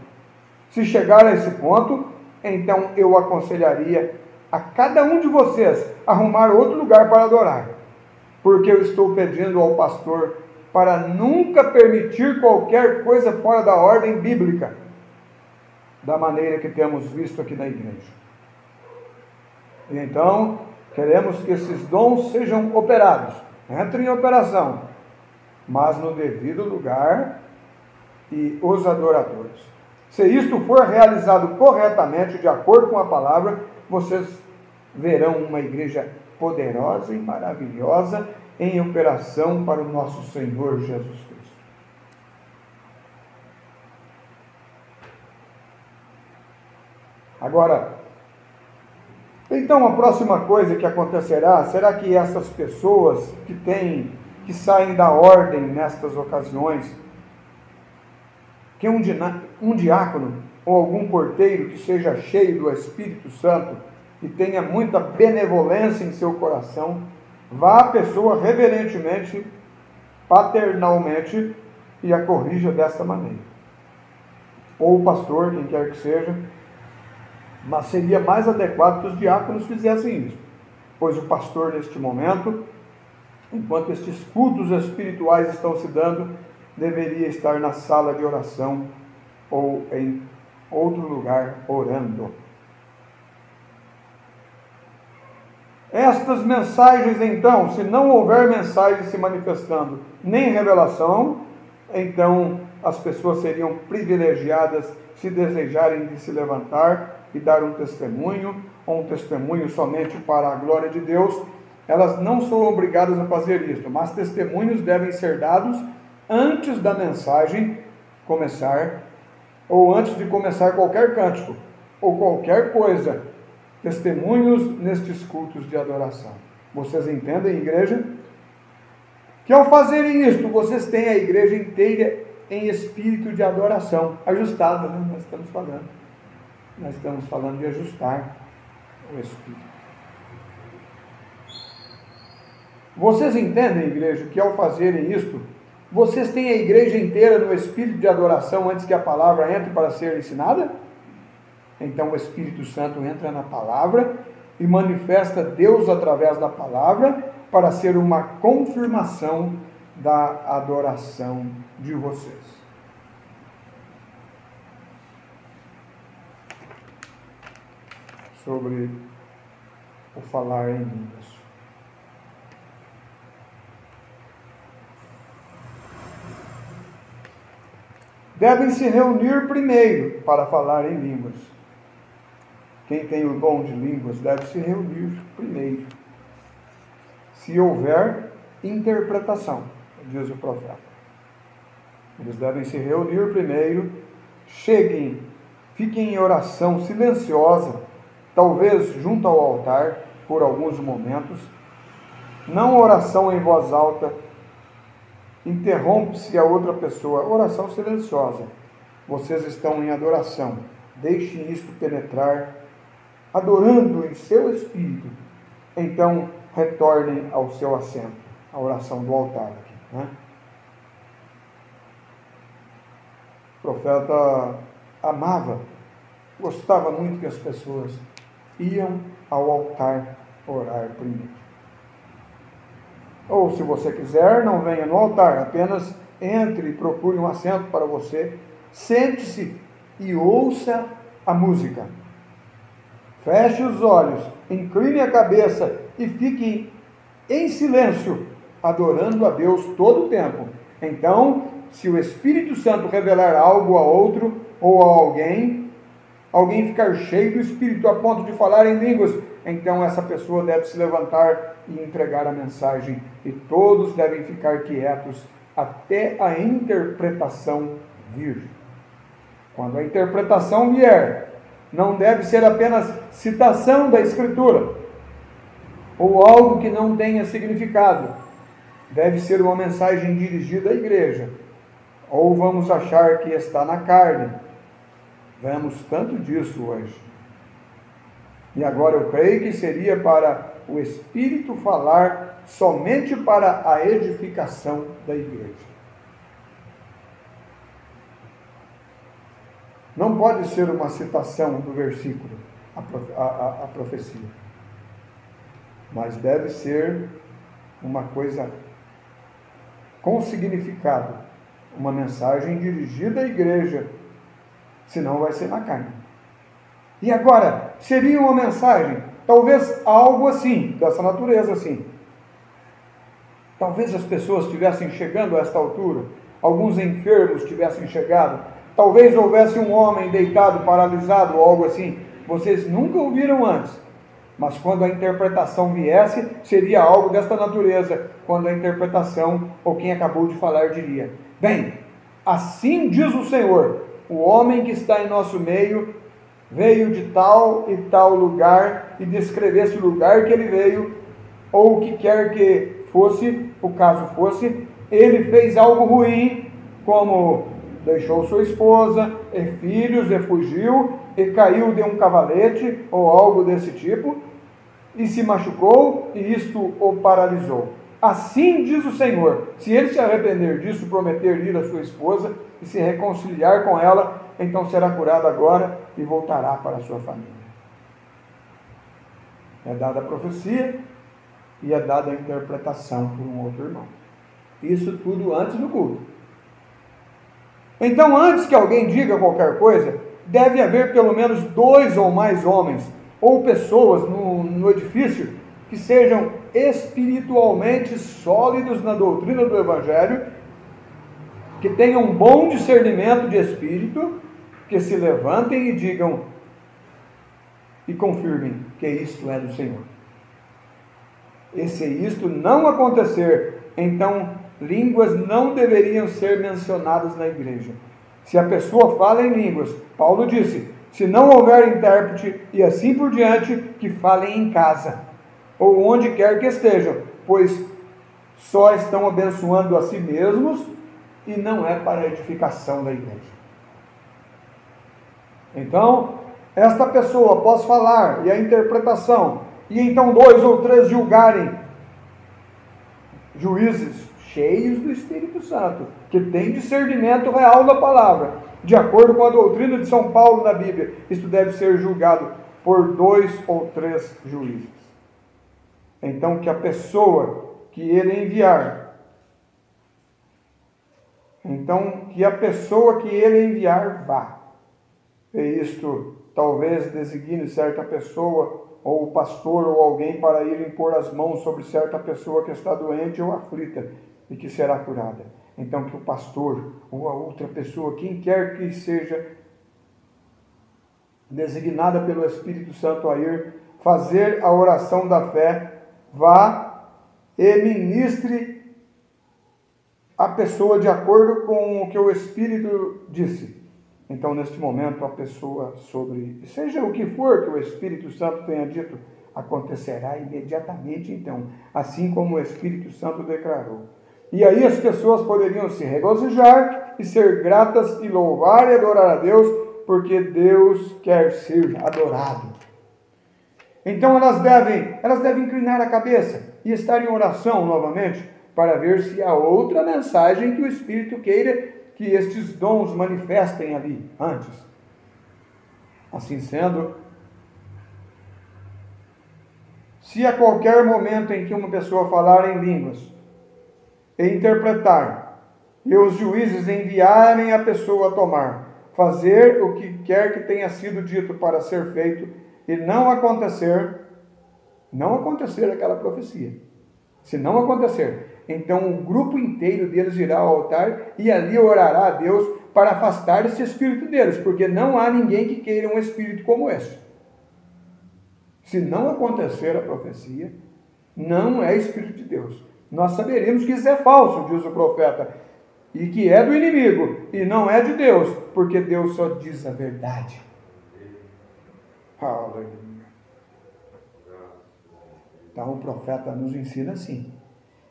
Se chegar a esse ponto, então eu aconselharia a cada um de vocês arrumar outro lugar para adorar, porque eu estou pedindo ao pastor para nunca permitir qualquer coisa fora da ordem bíblica, da maneira que temos visto aqui na igreja. E então, queremos que esses dons sejam operados, entrem em operação, mas no devido lugar e os adoradores. Se isto for realizado corretamente, de acordo com a palavra, vocês verão uma igreja poderosa e maravilhosa em operação para o nosso Senhor Jesus Cristo. Agora, então a próxima coisa que acontecerá, será que essas pessoas que saem da ordem nestas ocasiões, que um diácono ou algum porteiro que seja cheio do Espírito Santo e tenha muita benevolência em seu coração, vá a pessoa reverentemente, paternalmente, e a corrija desta maneira. Ou o pastor, quem quer que seja, mas seria mais adequado que os diáconos fizessem isso, pois o pastor, neste momento, enquanto estes cultos espirituais estão se dando, deveria estar na sala de oração ou em outro lugar orando. Estas mensagens, então, se não houver mensagem se manifestando, nem revelação, então as pessoas seriam privilegiadas se desejarem de se levantar e dar um testemunho, ou um testemunho somente para a glória de Deus. Elas não são obrigadas a fazer isso, mas testemunhos devem ser dados antes da mensagem começar, ou antes de começar qualquer cântico, ou qualquer coisa. Testemunhos nestes cultos de adoração. Vocês entendem, igreja? Que ao fazerem isto, vocês têm a igreja inteira em espírito de adoração, ajustada, né? Nós estamos falando de ajustar o espírito. Vocês entendem, igreja, que ao fazerem isto, vocês têm a igreja inteira no espírito de adoração antes que a palavra entre para ser ensinada? Então o Espírito Santo entra na palavra e manifesta Deus através da palavra para ser uma confirmação da adoração de vocês. Sobre o falar em línguas. Devem se reunir primeiro para falar em línguas. Quem tem o dom de línguas deve se reunir primeiro. Se houver interpretação, diz o profeta. Eles devem se reunir primeiro, fiquem em oração silenciosa, talvez junto ao altar, por alguns momentos. Não oração em voz alta, interrompe-se a outra pessoa, oração silenciosa. Vocês estão em adoração, deixem isto penetrar, adorando em seu espírito. Então, retornem ao seu assento, a oração do altar aqui, né? O profeta amava, gostava muito que as pessoas iam ao altar orar primeiro. Ou, se você quiser, não venha no altar, apenas entre e procure um assento para você, sente-se e ouça a música. Feche os olhos, incline a cabeça e fique em silêncio, adorando a Deus todo o tempo. Então, se o Espírito Santo revelar algo a outro ou a alguém ficar cheio do Espírito a ponto de falar em línguas, então essa pessoa deve se levantar e entregar a mensagem, e todos devem ficar quietos até a interpretação vir. Quando a interpretação vier, não deve ser apenas citação da Escritura, ou algo que não tenha significado. Deve ser uma mensagem dirigida à igreja. Ou vamos achar que está na carne. Vemos tanto disso hoje. E agora eu creio que seria para o Espírito falar somente para a edificação da igreja. Não pode ser uma citação do versículo, a profecia. Mas deve ser uma coisa com significado, uma mensagem dirigida à igreja, senão vai ser na carne. E agora, seria uma mensagem, talvez algo assim, dessa natureza assim. Talvez as pessoas estivessem chegando a esta altura, alguns enfermos tivessem chegado, talvez houvesse um homem deitado, paralisado, ou algo assim. Vocês nunca ouviram antes. Mas quando a interpretação viesse, seria algo desta natureza. Quando a interpretação, ou quem acabou de falar, diria: bem, assim diz o Senhor, o homem que está em nosso meio veio de tal e tal lugar, e descrevesse o lugar que ele veio, ou o que quer que fosse, o caso fosse, ele fez algo ruim, como deixou sua esposa e filhos e fugiu, e caiu de um cavalete, ou algo desse tipo, e se machucou, e isto o paralisou. Assim diz o Senhor: se ele se arrepender disso, prometer ir à sua esposa e se reconciliar com ela, então será curado agora e voltará para a sua família. É dada a profecia e é dada a interpretação por um outro irmão. Isso tudo antes do culto. Então, antes que alguém diga qualquer coisa, deve haver pelo menos 2 ou mais homens ou pessoas no edifício que sejam espiritualmente sólidos na doutrina do Evangelho, que tenham bom discernimento de espírito, que se levantem e digam e confirmem que isto é do Senhor. E se isto não acontecer, então línguas não deveriam ser mencionadas na igreja. Se a pessoa fala em línguas, Paulo disse: se não houver intérprete e assim por diante, que falem em casa, ou onde quer que estejam, pois só estão abençoando a si mesmos e não é para a edificação da igreja. Então, esta pessoa, após falar, e a interpretação, e então 2 ou 3 julgarem, juízes cheios do Espírito Santo, que têm discernimento real da palavra, de acordo com a doutrina de São Paulo na Bíblia, isso deve ser julgado por 2 ou 3 juízes. Então, que a pessoa que ele enviar, vá. E isto talvez designe certa pessoa, ou o pastor, ou alguém, para ir impor as mãos sobre certa pessoa que está doente ou aflita, e que será curada. Então, que o pastor, ou a outra pessoa, quem quer que seja designada pelo Espírito Santo a ir fazer a oração da fé, vá e ministre a pessoa de acordo com o que o Espírito disse. Então, neste momento, a pessoa seja o que for que o Espírito Santo tenha dito, acontecerá imediatamente, então, assim como o Espírito Santo declarou. E aí as pessoas poderiam se regozijar e ser gratas e louvar e adorar a Deus, porque Deus quer ser adorado. Então elas devem inclinar a cabeça e estar em oração novamente, para ver se há outra mensagem que o Espírito queira que estes dons manifestem ali antes. Assim sendo, se a qualquer momento em que uma pessoa falar em línguas e interpretar, e os juízes enviarem a pessoa a tomar, fazer o que quer que tenha sido dito para ser feito, e não acontecer aquela profecia. Se não acontecer, então o grupo inteiro deles irá ao altar e ali orará a Deus para afastar esse espírito deles, porque não há ninguém que queira um espírito como esse. Se não acontecer a profecia, não é espírito de Deus. Nós saberíamos que isso é falso, diz o profeta, e que é do inimigo, e não é de Deus, porque Deus só diz a verdade. Aleluia. Então o profeta nos ensina assim.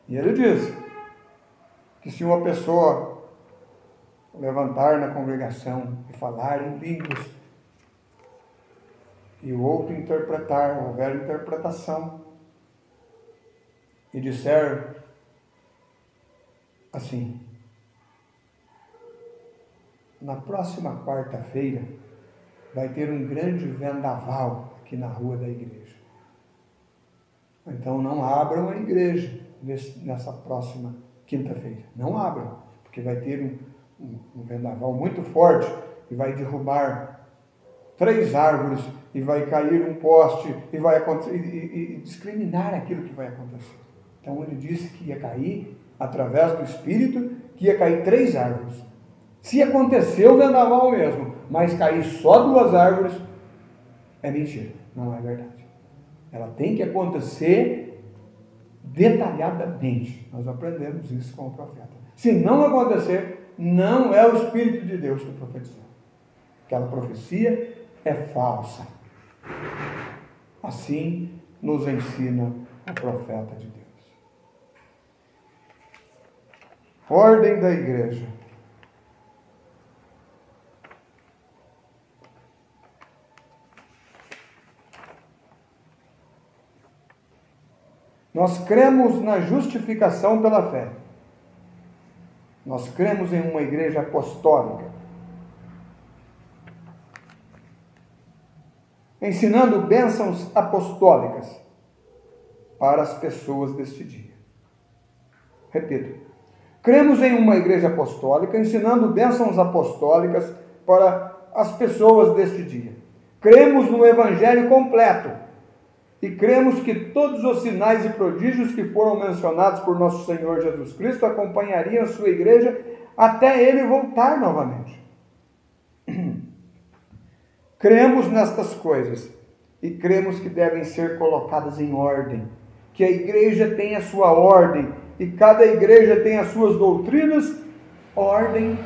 E ele diz que se uma pessoa levantar na congregação e falar em línguas, e o outro interpretar, houver interpretação, e disser assim: na próxima quarta-feira vai ter um grande vendaval aqui na rua da igreja. Então não abram a igreja nessa próxima quinta-feira. Não abram, porque vai ter um vendaval muito forte e vai derrubar 3 árvores e vai cair um poste e vai acontecer, e discriminar aquilo que vai acontecer. Então ele disse que ia cair, através do Espírito, que ia cair 3 árvores. Se aconteceu o vendaval mesmo, mas cair só 2 árvores, é mentira, não é verdade. Ela tem que acontecer detalhadamente. Nós aprendemos isso com o profeta. Se não acontecer, não é o Espírito de Deus que profetizou. Aquela profecia é falsa. Assim nos ensina o profeta de Deus. Ordem da igreja. Nós cremos na justificação pela fé. Nós cremos em uma igreja apostólica, ensinando bênçãos apostólicas para as pessoas deste dia. Repito, cremos em uma igreja apostólica, ensinando bênçãos apostólicas para as pessoas deste dia. Cremos no Evangelho completo e cremos que todos os sinais e prodígios que foram mencionados por nosso Senhor Jesus Cristo acompanhariam a sua igreja até ele voltar novamente. Cremos nestas coisas e cremos que devem ser colocadas em ordem, que a igreja tem a sua ordem e cada igreja tem as suas doutrinas, ordem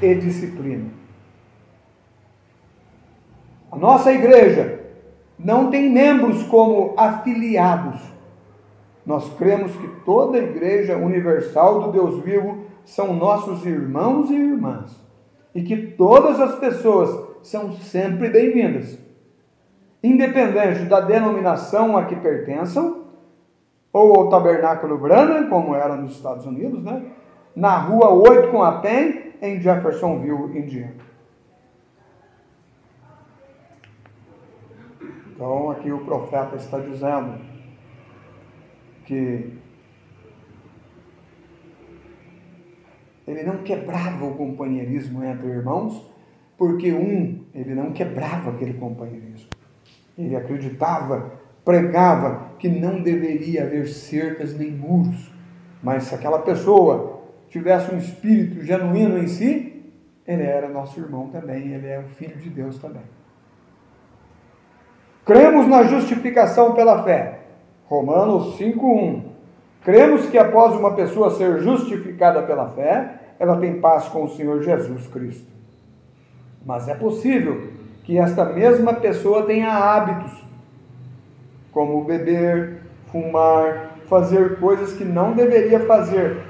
e disciplina. A nossa igreja não tem membros como afiliados. Nós cremos que toda a igreja universal do Deus vivo são nossos irmãos e irmãs e que todas as pessoas são sempre bem-vindas, independente da denominação a que pertençam, ou ao Tabernáculo Branham, como era nos Estados Unidos, né? Na Rua 8 com a Penn, em Jeffersonville, Indiana. Então, aqui o profeta está dizendo que ele não quebrava o companheirismo entre irmãos, porque ele não quebrava aquele companheirismo. Ele acreditava, pregava que não deveria haver cercas nem muros, mas se aquela pessoa tivesse um espírito genuíno em si, ele era nosso irmão também, ele é o Filho de Deus também. Cremos na justificação pela fé. Romanos 5:1. Cremos que após uma pessoa ser justificada pela fé, ela tem paz com o Senhor Jesus Cristo. Mas é possível que esta mesma pessoa tenha hábitos, como beber, fumar, fazer coisas que não deveria fazer.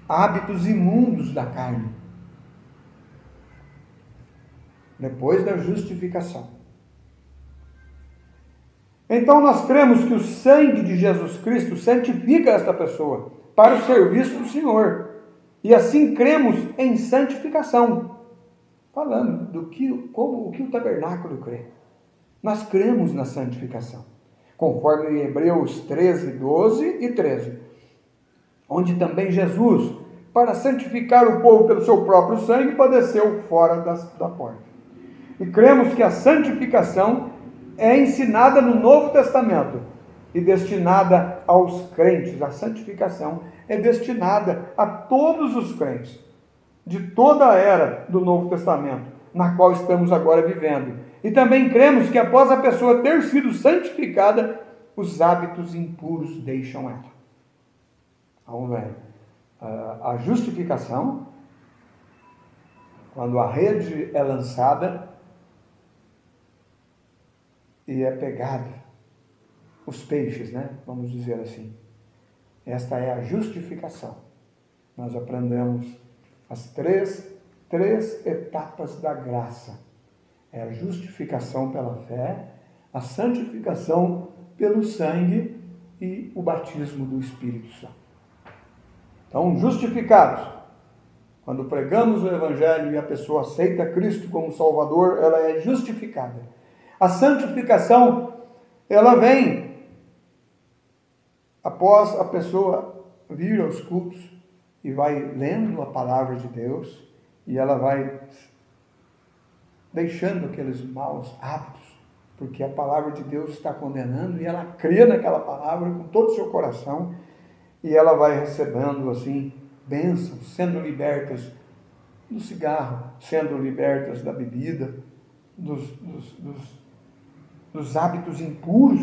Hábitos imundos da carne. Depois da justificação. Então nós cremos que o sangue de Jesus Cristo santifica esta pessoa para o serviço do Senhor. E assim cremos em santificação. Falando o que o tabernáculo crê. Nós cremos na santificação. Conforme em Hebreus 13, 12 e 13. Onde também Jesus, para santificar o povo pelo seu próprio sangue, padeceu fora da porta. E cremos que a santificação é ensinada no Novo Testamento e destinada aos crentes. A santificação é destinada a todos os crentes de toda a era do Novo Testamento, na qual estamos agora vivendo. E também cremos que após a pessoa ter sido santificada, os hábitos impuros deixam ela. Vamos ver. A justificação, quando a rede é lançada e é pegada, os peixes, né? Vamos dizer assim. Esta é a justificação. Nós aprendemos as três etapas da graça. É a justificação pela fé, a santificação pelo sangue e o batismo do Espírito Santo. Então, justificados. Quando pregamos o Evangelho e a pessoa aceita Cristo como Salvador, ela é justificada. A santificação, ela vem após a pessoa vir aos cultos e vai lendo a palavra de Deus e ela vai deixando aqueles maus hábitos, porque a palavra de Deus está condenando e ela crê naquela palavra com todo o seu coração e ela vai recebendo assim bênçãos, sendo libertas do cigarro, sendo libertas da bebida, dos hábitos impuros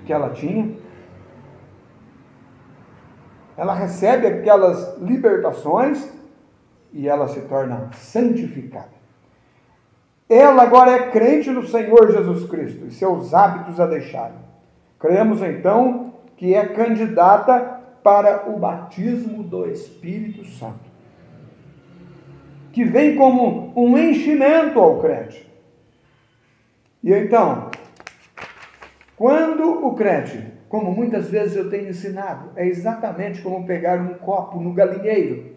que ela tinha. Ela recebe aquelas libertações e ela se torna santificada. Ela agora é crente no Senhor Jesus Cristo e seus hábitos a deixaram. Cremos então que é candidata para o batismo do Espírito Santo, que vem como um enchimento ao crente. E então, quando o crente, como muitas vezes eu tenho ensinado, é exatamente como pegar um copo no galinheiro.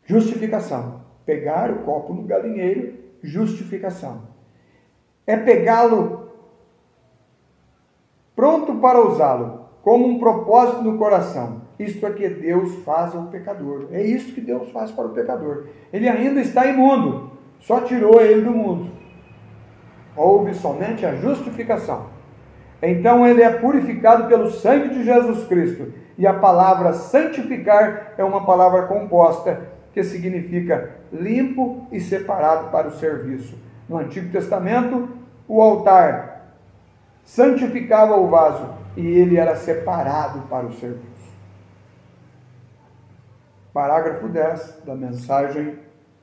Justificação. Pegar o copo no galinheiro, justificação. É pegá-lo pronto para usá-lo, como um propósito no coração. Isto é que Deus faz ao pecador. É isso que Deus faz para o pecador. Ele ainda está imundo, só tirou ele do mundo. Houve somente a justificação. Então ele é purificado pelo sangue de Jesus Cristo. E a palavra santificar é uma palavra composta que significa limpo e separado para o serviço. No Antigo Testamento, o altar santificava o vaso e ele era separado para o serviço. Parágrafo 10 da mensagem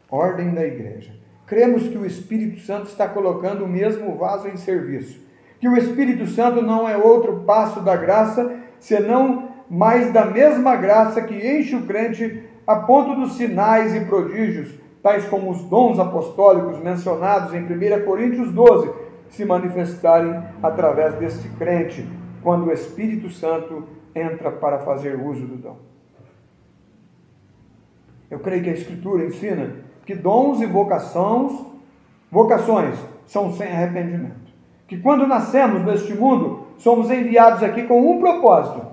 Ordem da Igreja. Cremos que o Espírito Santo está colocando o mesmo vaso em serviço. Que o Espírito Santo não é outro passo da graça, senão mais da mesma graça que enche o crente a ponto dos sinais e prodígios, tais como os dons apostólicos mencionados em 1 Coríntios 12, se manifestarem através deste crente, quando o Espírito Santo entra para fazer uso do dom. Eu creio que a Escritura ensina que dons e vocações são sem arrependimento. Que quando nascemos neste mundo, somos enviados aqui com um propósito,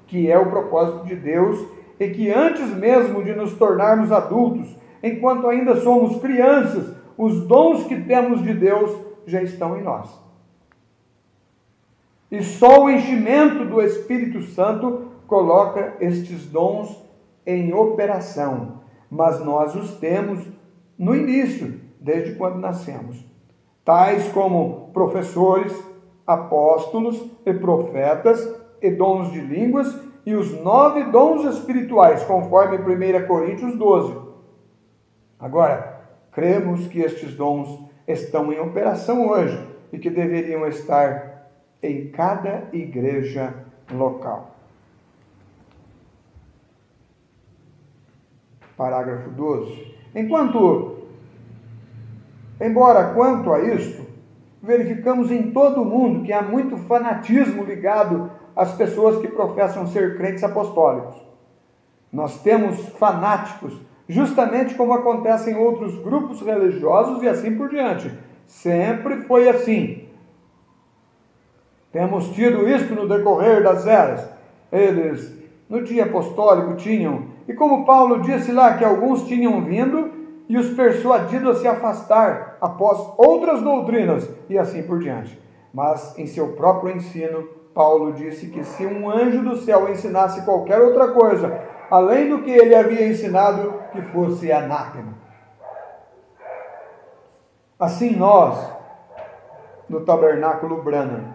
que é o propósito de Deus, e que antes mesmo de nos tornarmos adultos, enquanto ainda somos crianças, os dons que temos de Deus já estão em nós. E só o enchimento do Espírito Santo coloca estes dons em operação, mas nós os temos no início, desde quando nascemos, tais como professores, apóstolos e profetas, e dons de línguas, e os 9 dons espirituais, conforme 1 Coríntios 12. Agora, cremos que estes dons estão em operação hoje e que deveriam estar em cada igreja local. Parágrafo 12. Embora quanto a isto, verificamos em todo o mundo que há muito fanatismo ligado às pessoas que professam ser crentes apostólicos. Nós temos fanáticos, justamente como acontece em outros grupos religiosos e assim por diante. Sempre foi assim. Temos tido isto no decorrer das eras. Eles, no dia apostólico, tinham, e como Paulo disse lá, que alguns tinham vindo e os persuadido a se afastar após outras doutrinas, e assim por diante. Mas em seu próprio ensino, Paulo disse que se um anjo do céu ensinasse qualquer outra coisa, além do que ele havia ensinado, que fosse anátema. Assim nós, no Tabernáculo Branham,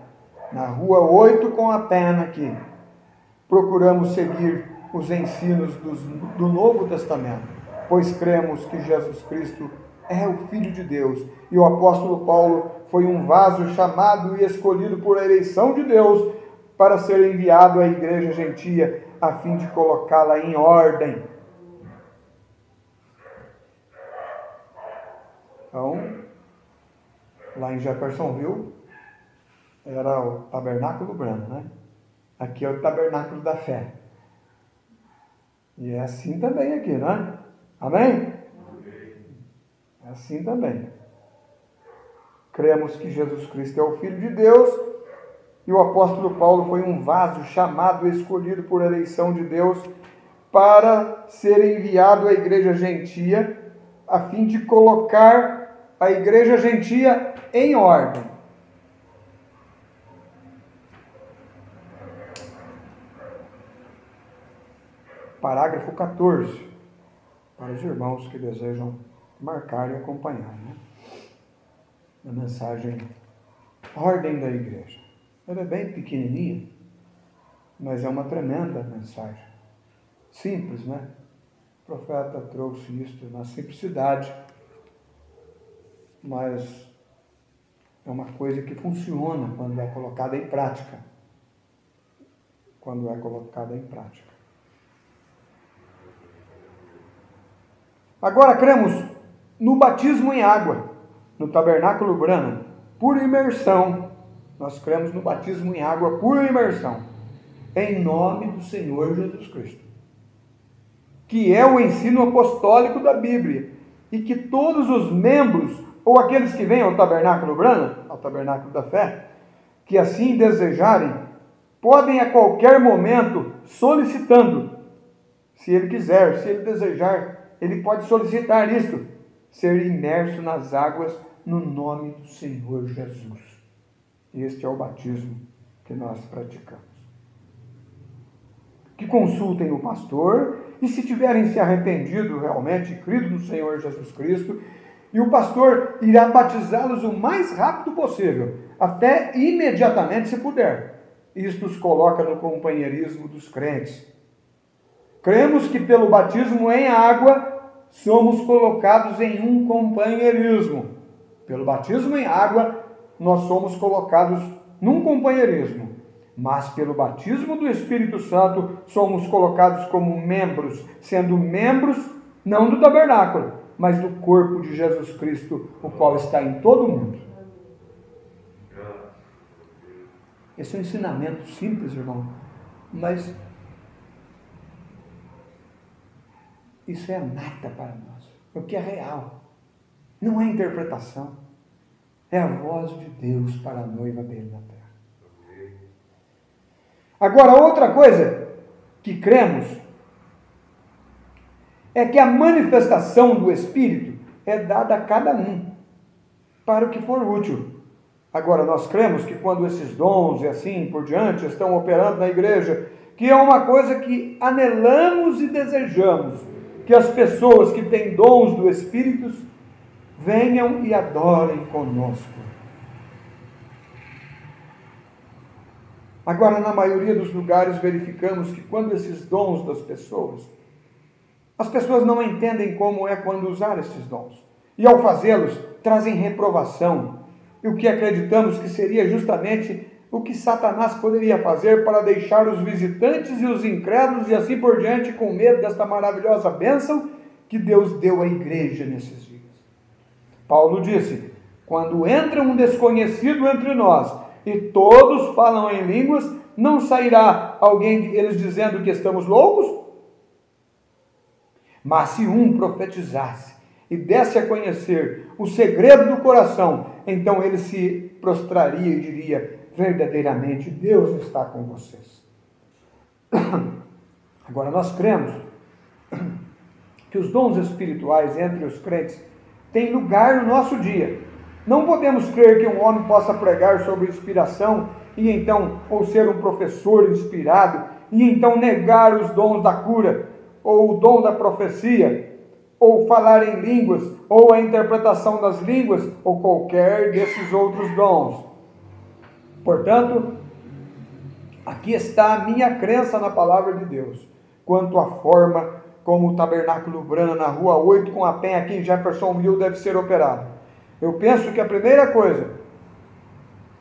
na Rua 8 com a Penna aqui, procuramos seguir os ensinos do Novo Testamento, pois cremos que Jesus Cristo é o Filho de Deus, e o apóstolo Paulo foi um vaso chamado e escolhido por eleição de Deus para ser enviado à igreja gentia, a fim de colocá-la em ordem. Então, lá em Jeffersonville, era o Tabernáculo Branham, né? Aqui é o Tabernáculo da Fé. E é assim também aqui, né? Amém? É assim também. Cremos que Jesus Cristo é o Filho de Deus, e o apóstolo Paulo foi um vaso chamado e escolhido por eleição de Deus para ser enviado à igreja gentia, a fim de colocar a igreja gentia em ordem. Parágrafo 14, para os irmãos que desejam marcar e acompanhar, né? a mensagem Ordem da Igreja. Ela é bem pequenininha, mas é uma tremenda mensagem. Simples, né? O profeta trouxe isso na simplicidade, mas é uma coisa que funciona quando é colocada em prática. Quando é colocada em prática. Agora cremos no batismo em água, no tabernáculo Branham, por imersão. Nós cremos no batismo em água por imersão, em nome do Senhor Jesus Cristo, que é o ensino apostólico da Bíblia, e que todos os membros, ou aqueles que vêm ao tabernáculo Branham, ao tabernáculo da fé, que assim desejarem, podem a qualquer momento, solicitando, se ele quiser, se ele desejar, ele pode solicitar isto, ser imerso nas águas no nome do Senhor Jesus. Este é o batismo que nós praticamos. Que consultem o pastor, e se tiverem se arrependido realmente, crido no Senhor Jesus Cristo, e o pastor irá batizá-los o mais rápido possível, até imediatamente se puder. Isto os coloca no companheirismo dos crentes. Cremos que pelo batismo em água somos colocados em um companheirismo. Pelo batismo em água nós somos colocados num companheirismo. Mas pelo batismo do Espírito Santo somos colocados como membros, sendo membros não do tabernáculo, mas do corpo de Jesus Cristo, o qual está em todo o mundo. Esse é um ensinamento simples, irmão, mas isso é nada para nós, porque é real, não é interpretação, é a voz de Deus para a noiva dele na terra. Agora, outra coisa que cremos é que a manifestação do Espírito é dada a cada um, para o que for útil. Agora, nós cremos que quando esses dons e assim por diante estão operando na igreja, que é uma coisa que anelamos e desejamos, que as pessoas que têm dons do Espírito venham e adorem conosco. Agora, na maioria dos lugares, verificamos que quando esses dons das pessoas, as pessoas não entendem como é quando usar esses dons. E ao fazê-los, trazem reprovação. E o que acreditamos que seria justamente o que Satanás poderia fazer para deixar os visitantes e os incrédulos e assim por diante com medo desta maravilhosa bênção que Deus deu à igreja nesses dias. Paulo disse, quando entra um desconhecido entre nós e todos falam em línguas, não sairá alguém deles dizendo que estamos loucos? Mas se um profetizasse e desse a conhecer o segredo do coração, então ele se prostraria e diria, verdadeiramente Deus está com vocês. Agora nós cremos que os dons espirituais entre os crentes têm lugar no nosso dia. Não podemos crer que um homem possa pregar sobre inspiração e então, ou ser um professor inspirado, e então negar os dons da cura, ou o dom da profecia, ou falar em línguas, ou a interpretação das línguas, ou qualquer desses outros dons. Portanto, aqui está a minha crença na palavra de Deus, quanto à forma como o tabernáculo Branham na Rua 8 com a Penha aqui em Jeffersonville deve ser operado. Eu penso que a primeira coisa,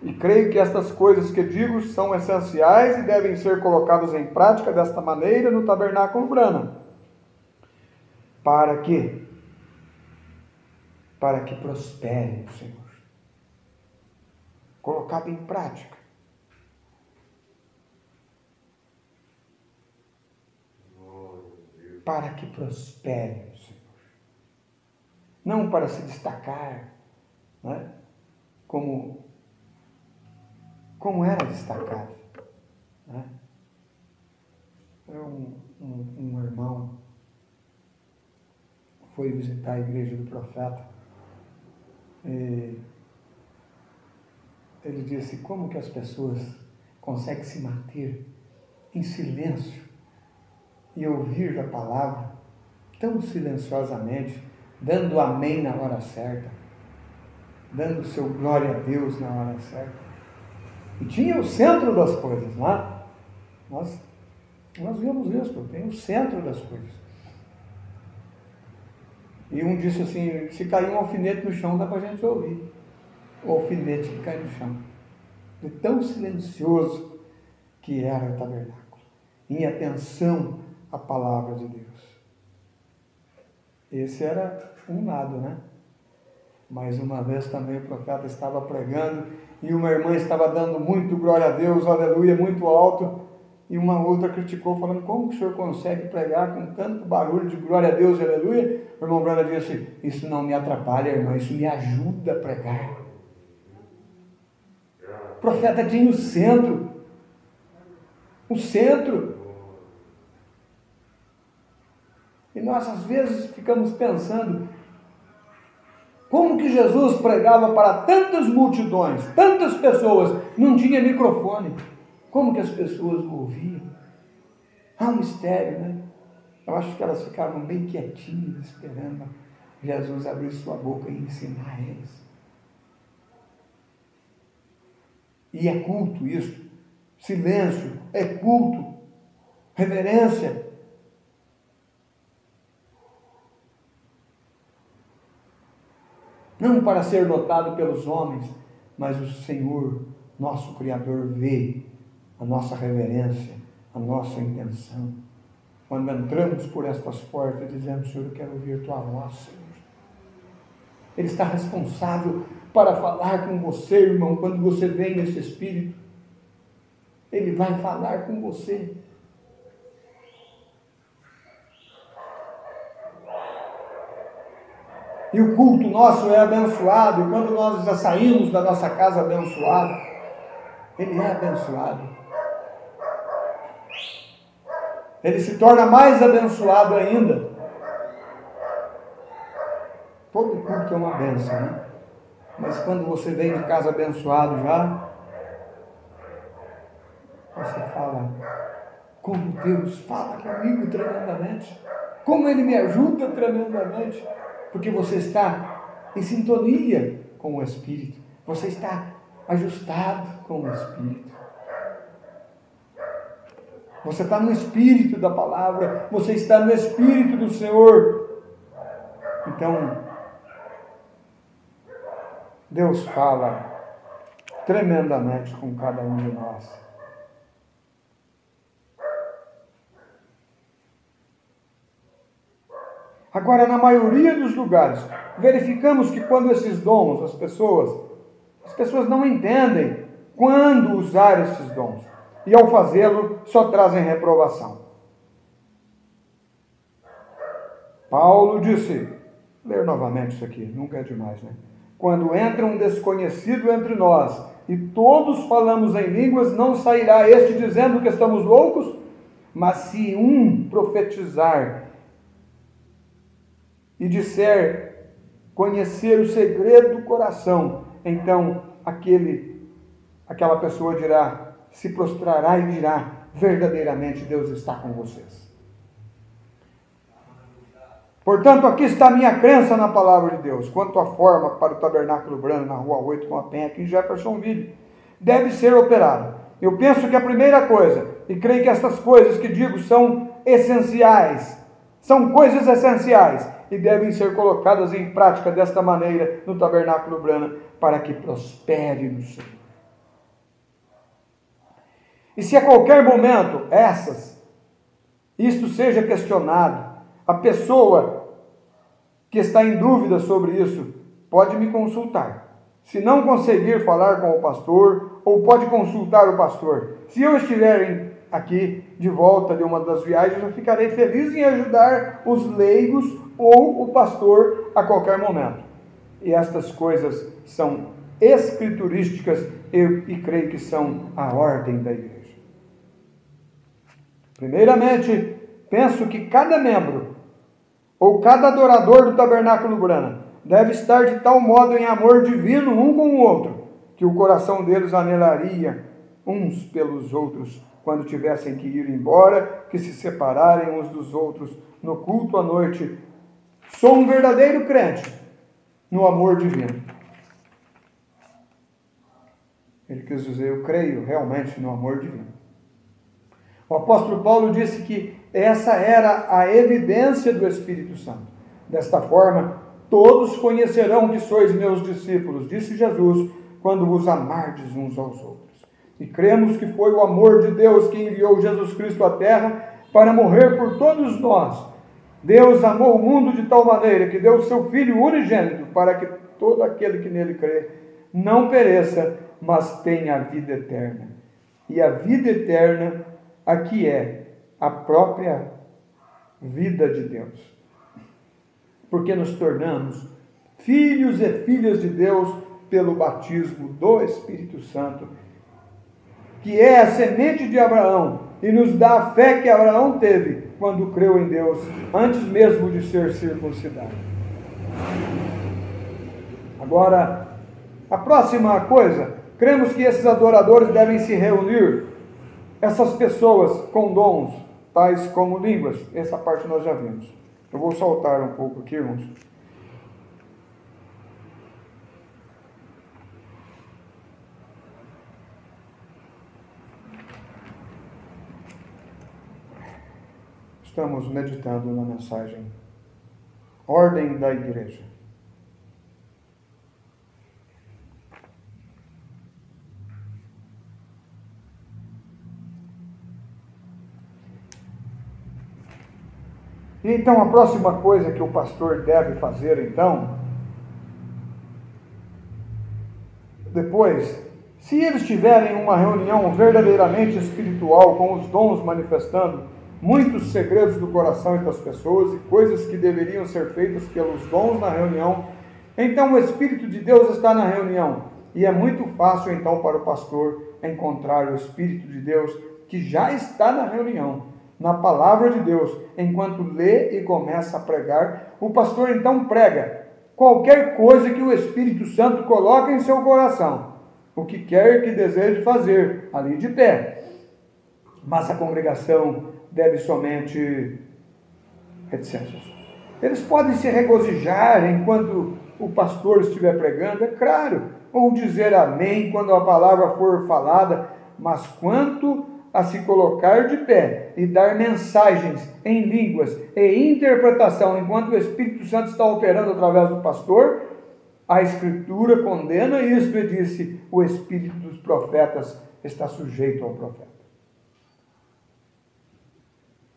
e creio que estas coisas que digo são essenciais e devem ser colocadas em prática desta maneira no tabernáculo Branham. Para que prospere o Senhor. Colocado em prática. Para que prospere o Senhor. Não para se destacar, né? Como era destacado. Né? Um irmão foi visitar a igreja do profeta e ele disse, como que as pessoas conseguem se manter em silêncio e ouvir a palavra tão silenciosamente, dando amém na hora certa, dando seu glória a Deus na hora certa. E tinha o centro das coisas lá. Nós vimos isso, tem o centro das coisas. E um disse assim, se cair um alfinete no chão, dá para a gente ouvir o alfinete que cai no chão. De tão silencioso que era o tabernáculo, em atenção à palavra de Deus. Esse era um lado, né? Mas uma vez também o profeta estava pregando e uma irmã estava dando muito glória a Deus, aleluia, muito alto, e uma outra criticou, falando, como que o senhor consegue pregar com tanto barulho de glória a Deus, aleluia? O irmão Brana disse, isso não me atrapalha, irmã, isso me ajuda a pregar. O profeta tinha o centro. E nós às vezes ficamos pensando, como que Jesus pregava para tantas multidões, tantas pessoas, não tinha microfone, como que as pessoas o ouviam? Há um mistério, né? Eu acho que elas ficavam bem quietinhas, esperando Jesus abrir sua boca e ensinar eles. E é culto isso, silêncio, é culto, reverência. Não para ser notado pelos homens, mas o Senhor, nosso Criador, vê a nossa reverência, a nossa intenção. Quando entramos por estas portas, dizemos, Senhor, eu quero ouvir tua voz, Senhor. Ele está responsável para falar com você, irmão, quando você vem nesse Espírito. Ele vai falar com você. E o culto nosso é abençoado, e quando nós já saímos da nossa casa abençoado, ele é abençoado. Ele se torna mais abençoado ainda. Todo culto é uma bênção, né? Mas quando você vem de casa abençoado já, você fala, como Deus fala comigo tremendamente, como Ele me ajuda tremendamente, porque você está em sintonia com o Espírito, você está ajustado com o Espírito. Você está no Espírito da palavra, você está no Espírito do Senhor. Então, Deus fala tremendamente com cada um de nós. Agora, na maioria dos lugares, verificamos que quando esses dons, as pessoas não entendem quando usar esses dons. E ao fazê-lo, só trazem reprovação. Paulo disse, ler novamente isso aqui, nunca é demais, né? Quando entra um desconhecido entre nós, e todos falamos em línguas, não sairá este dizendo que estamos loucos? Mas se um profetizar e disser conhecer o segredo do coração, então aquela pessoa dirá, se prostrará e dirá, verdadeiramente Deus está com vocês. Portanto, aqui está a minha crença na palavra de Deus, quanto à forma para o tabernáculo Brana, na Rua 8, com a Penha, aqui em Jeffersonville, deve ser operada. Eu penso que a primeira coisa, e creio que estas coisas que digo são essenciais, são coisas essenciais, e devem ser colocadas em prática desta maneira no tabernáculo Brana, para que prospere no Senhor. E se a qualquer momento isto seja questionado, a pessoa que está em dúvida sobre isso pode me consultar. Se não conseguir falar com o pastor, ou pode consultar o pastor. Se eu estiver aqui de volta de uma das viagens, eu ficarei feliz em ajudar os leigos ou o pastor a qualquer momento. E estas coisas são escriturísticas e creio que são a ordem da igreja. Primeiramente, penso que cada membro ou cada adorador do tabernáculo Brana deve estar de tal modo em amor divino um com o outro, que o coração deles anelaria uns pelos outros quando tivessem que ir embora, que se separarem uns dos outros no culto à noite. Sou um verdadeiro crente no amor divino. quis dizer, eu creio realmente no amor divino. O apóstolo Paulo disse que essa era a evidência do Espírito Santo. Desta forma, todos conhecerão que sois meus discípulos, disse Jesus, quando vos amardes uns aos outros. E cremos que foi o amor de Deus que enviou Jesus Cristo à terra para morrer por todos nós. Deus amou o mundo de tal maneira que deu o seu Filho unigênito para que todo aquele que nele crê não pereça, mas tenha a vida eterna. E a vida eterna aqui é a própria vida de Deus. Porque nos tornamos filhos e filhas de Deus pelo batismo do Espírito Santo, que é a semente de Abraão e nos dá a fé que Abraão teve quando creu em Deus, antes mesmo de ser circuncidado. Agora, a próxima coisa, cremos que esses adoradores devem se reunir, essas pessoas com dons, tais como línguas. Essa parte nós já vimos. Eu vou saltar um pouco aqui, irmãos. Estamos meditando na mensagem Ordem da Igreja. Então, a próxima coisa que o pastor deve fazer, então, depois, se eles tiverem uma reunião verdadeiramente espiritual, com os dons manifestando muitos segredos do coração das pessoas e coisas que deveriam ser feitas pelos dons na reunião, então o Espírito de Deus está na reunião. E é muito fácil, então, para o pastor encontrar o Espírito de Deus que já está na reunião, na palavra de Deus. Enquanto lê e começa a pregar, o pastor então prega qualquer coisa que o Espírito Santo coloca em seu coração, o que quer que deseje fazer, ali de pé. Mas a congregação deve somente reticências. Eles podem se regozijar enquanto o pastor estiver pregando, é claro, ou dizer amém quando a palavra for falada, mas quanto a se colocar de pé e dar mensagens em línguas e interpretação enquanto o Espírito Santo está operando através do pastor, a Escritura condena isso e disse: o espírito dos profetas está sujeito ao profeta.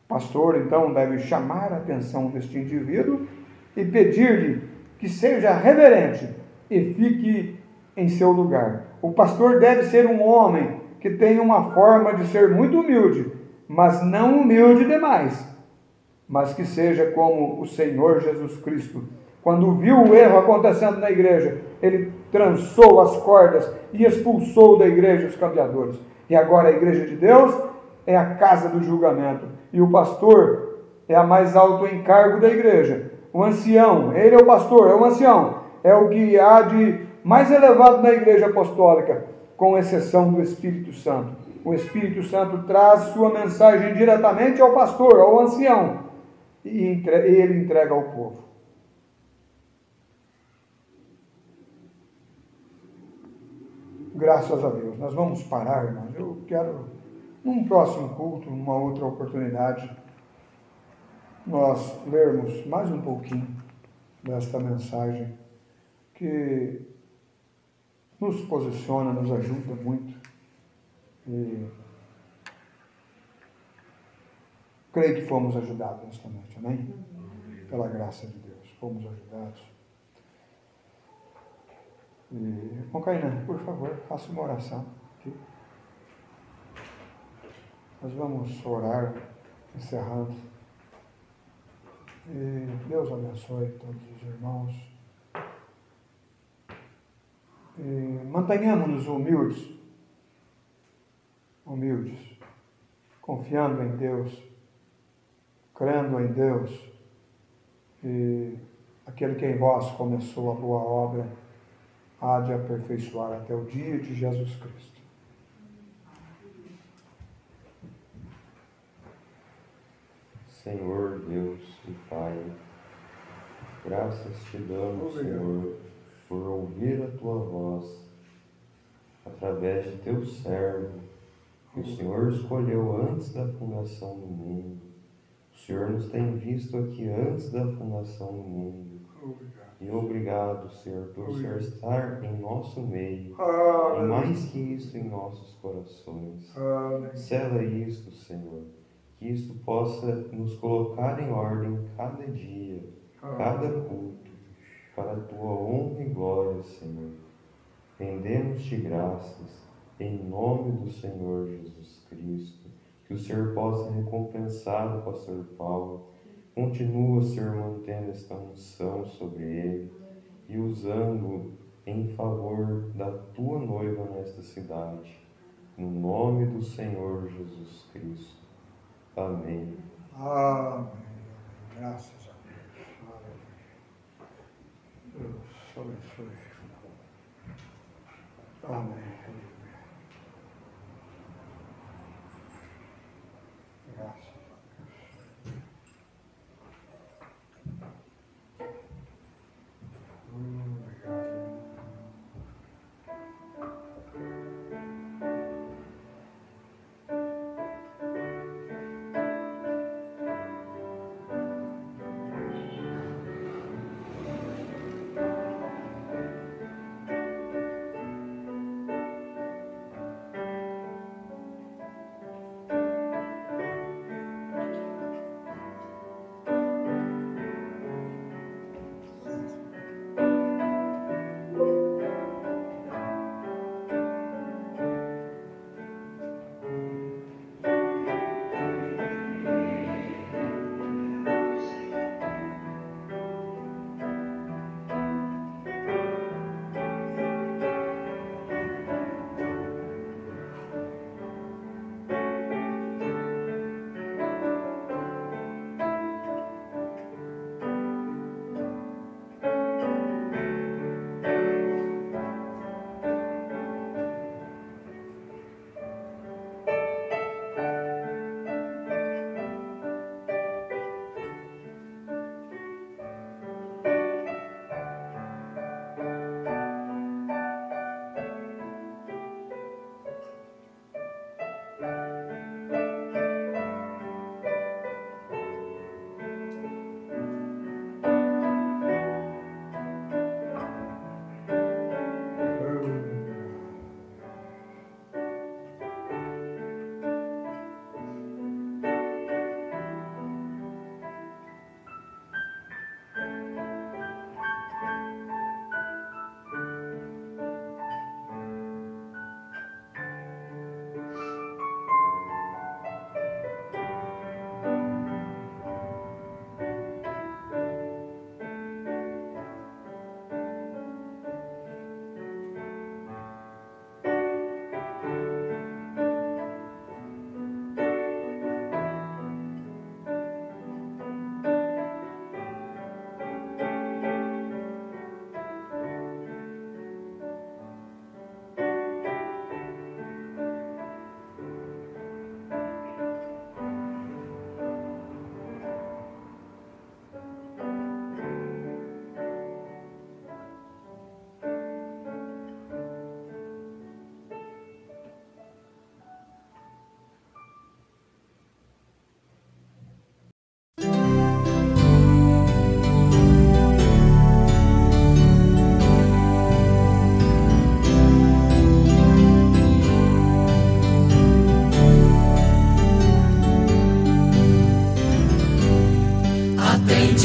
O pastor, então, deve chamar a atenção deste indivíduo e pedir-lhe que seja reverente e fique em seu lugar. O pastor deve ser um homem que tenha uma forma de ser muito humilde, mas não humilde demais, mas que seja como o Senhor Jesus Cristo. Quando viu o erro acontecendo na igreja, ele trançou as cordas e expulsou da igreja os cambiadores. E agora a igreja de Deus é a casa do julgamento. E o pastor é a mais alto encargo da igreja. O ancião, ele é o pastor, é o ancião. É o que há de mais elevado na igreja apostólica, com exceção do Espírito Santo. O Espírito Santo traz sua mensagem diretamente ao pastor, ao ancião, e ele entrega ao povo. Graças a Deus. Nós vamos parar, irmãos. Eu quero, num próximo culto, numa outra oportunidade, nós lermos mais um pouquinho desta mensagem que nos posiciona, nos ajuda muito. E creio que fomos ajudados nesta noite, amém? Pela graça de Deus, fomos ajudados. E, irmão Kainan, por favor, faça uma oração aqui. Nós vamos orar, encerrando. E Deus abençoe todos os irmãos. E mantenhamos-nos humildes, confiando em Deus, crendo em Deus, e aquele que em vós começou a boa obra há de aperfeiçoar até o dia de Jesus Cristo. Senhor Deus e Pai, graças te damos, Senhor, por ouvir a Tua voz através de teu servo, que o Senhor escolheu antes da fundação do mundo. O Senhor nos tem visto aqui antes da fundação do mundo. E obrigado, Senhor, por estar em nosso meio, e mais que isso, em nossos corações. Sela isto, Senhor, que isto possa nos colocar em ordem cada dia, cada culto, para a tua honra e glória, Senhor. Rendemos-te graças, em nome do Senhor Jesus Cristo, que o Senhor possa recompensar o pastor Paulo. Continua, Senhor, mantendo esta unção sobre ele e usando-o em favor da tua noiva nesta cidade. No nome do Senhor Jesus Cristo. Amém. Amém. Graças a Deus. Deus abençoe. Amém. Graças a Deus. Obrigado.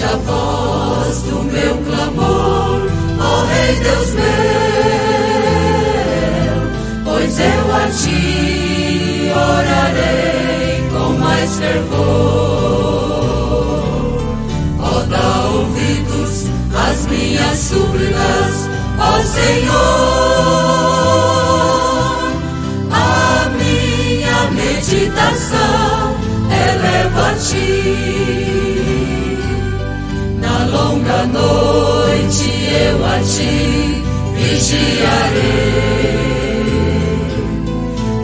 a voz do meu clamor, ó Rei Deus meu, pois eu a ti orarei com mais fervor. Ó, dá ouvidos às minhas súplicas, ó Senhor, a minha meditação elevo a ti. Na longa noite eu a ti vigiarei.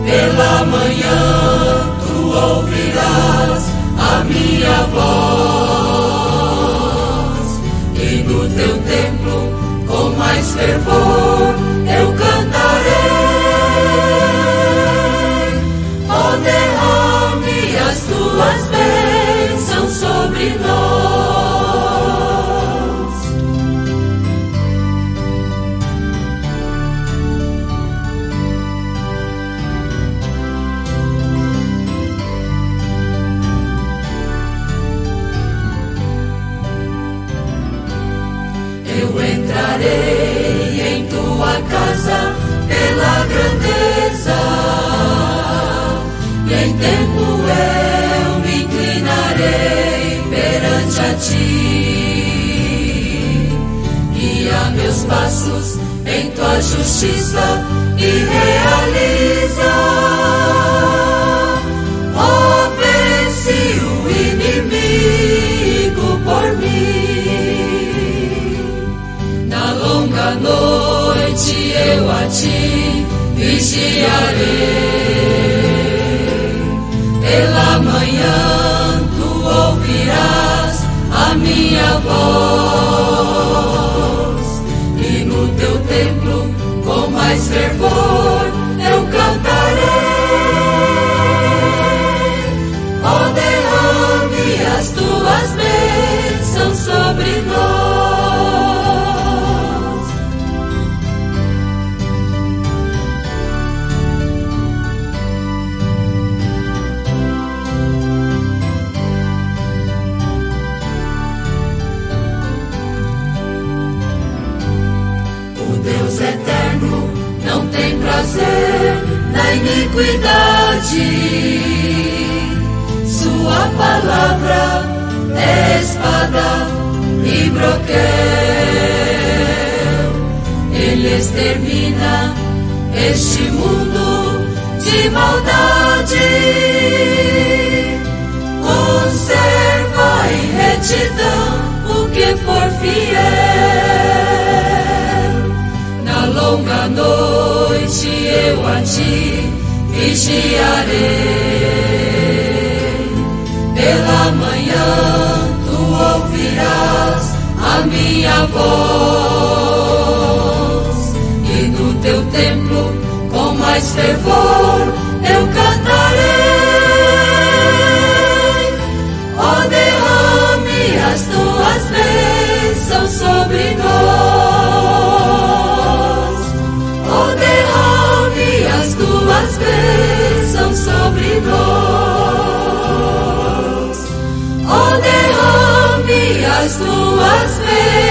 Pela manhã tu ouvirás a minha voz, e no teu templo com mais fervor eu cantarei. entrarei em tua casa pela grandeza, e em tempo eu me inclinarei perante a ti. Guia meus passos em tua justiça e realiza, ó, vence o inimigo por mim. Na longa noite eu a ti vigiarei, pela manhã tu ouvirás a minha voz, e no teu templo com mais fervor eu cantarei. Ó, derrame as tuas bênçãos sobre nós. Deus eterno não tem prazer na iniquidade. Sua palavra é espada e broquel. Ele extermina este mundo de maldade, conserva em retidão o que for fiel. Na longa noite eu a ti vigiarei, pela manhã tu ouvirás a minha voz, e no teu templo com mais fervor eu cantarei. Ó, derrame as tuas bênçãos sobre nós, ó, derrame as tuas bênçãos sobre nós, ó, derrame as tuas bênçãos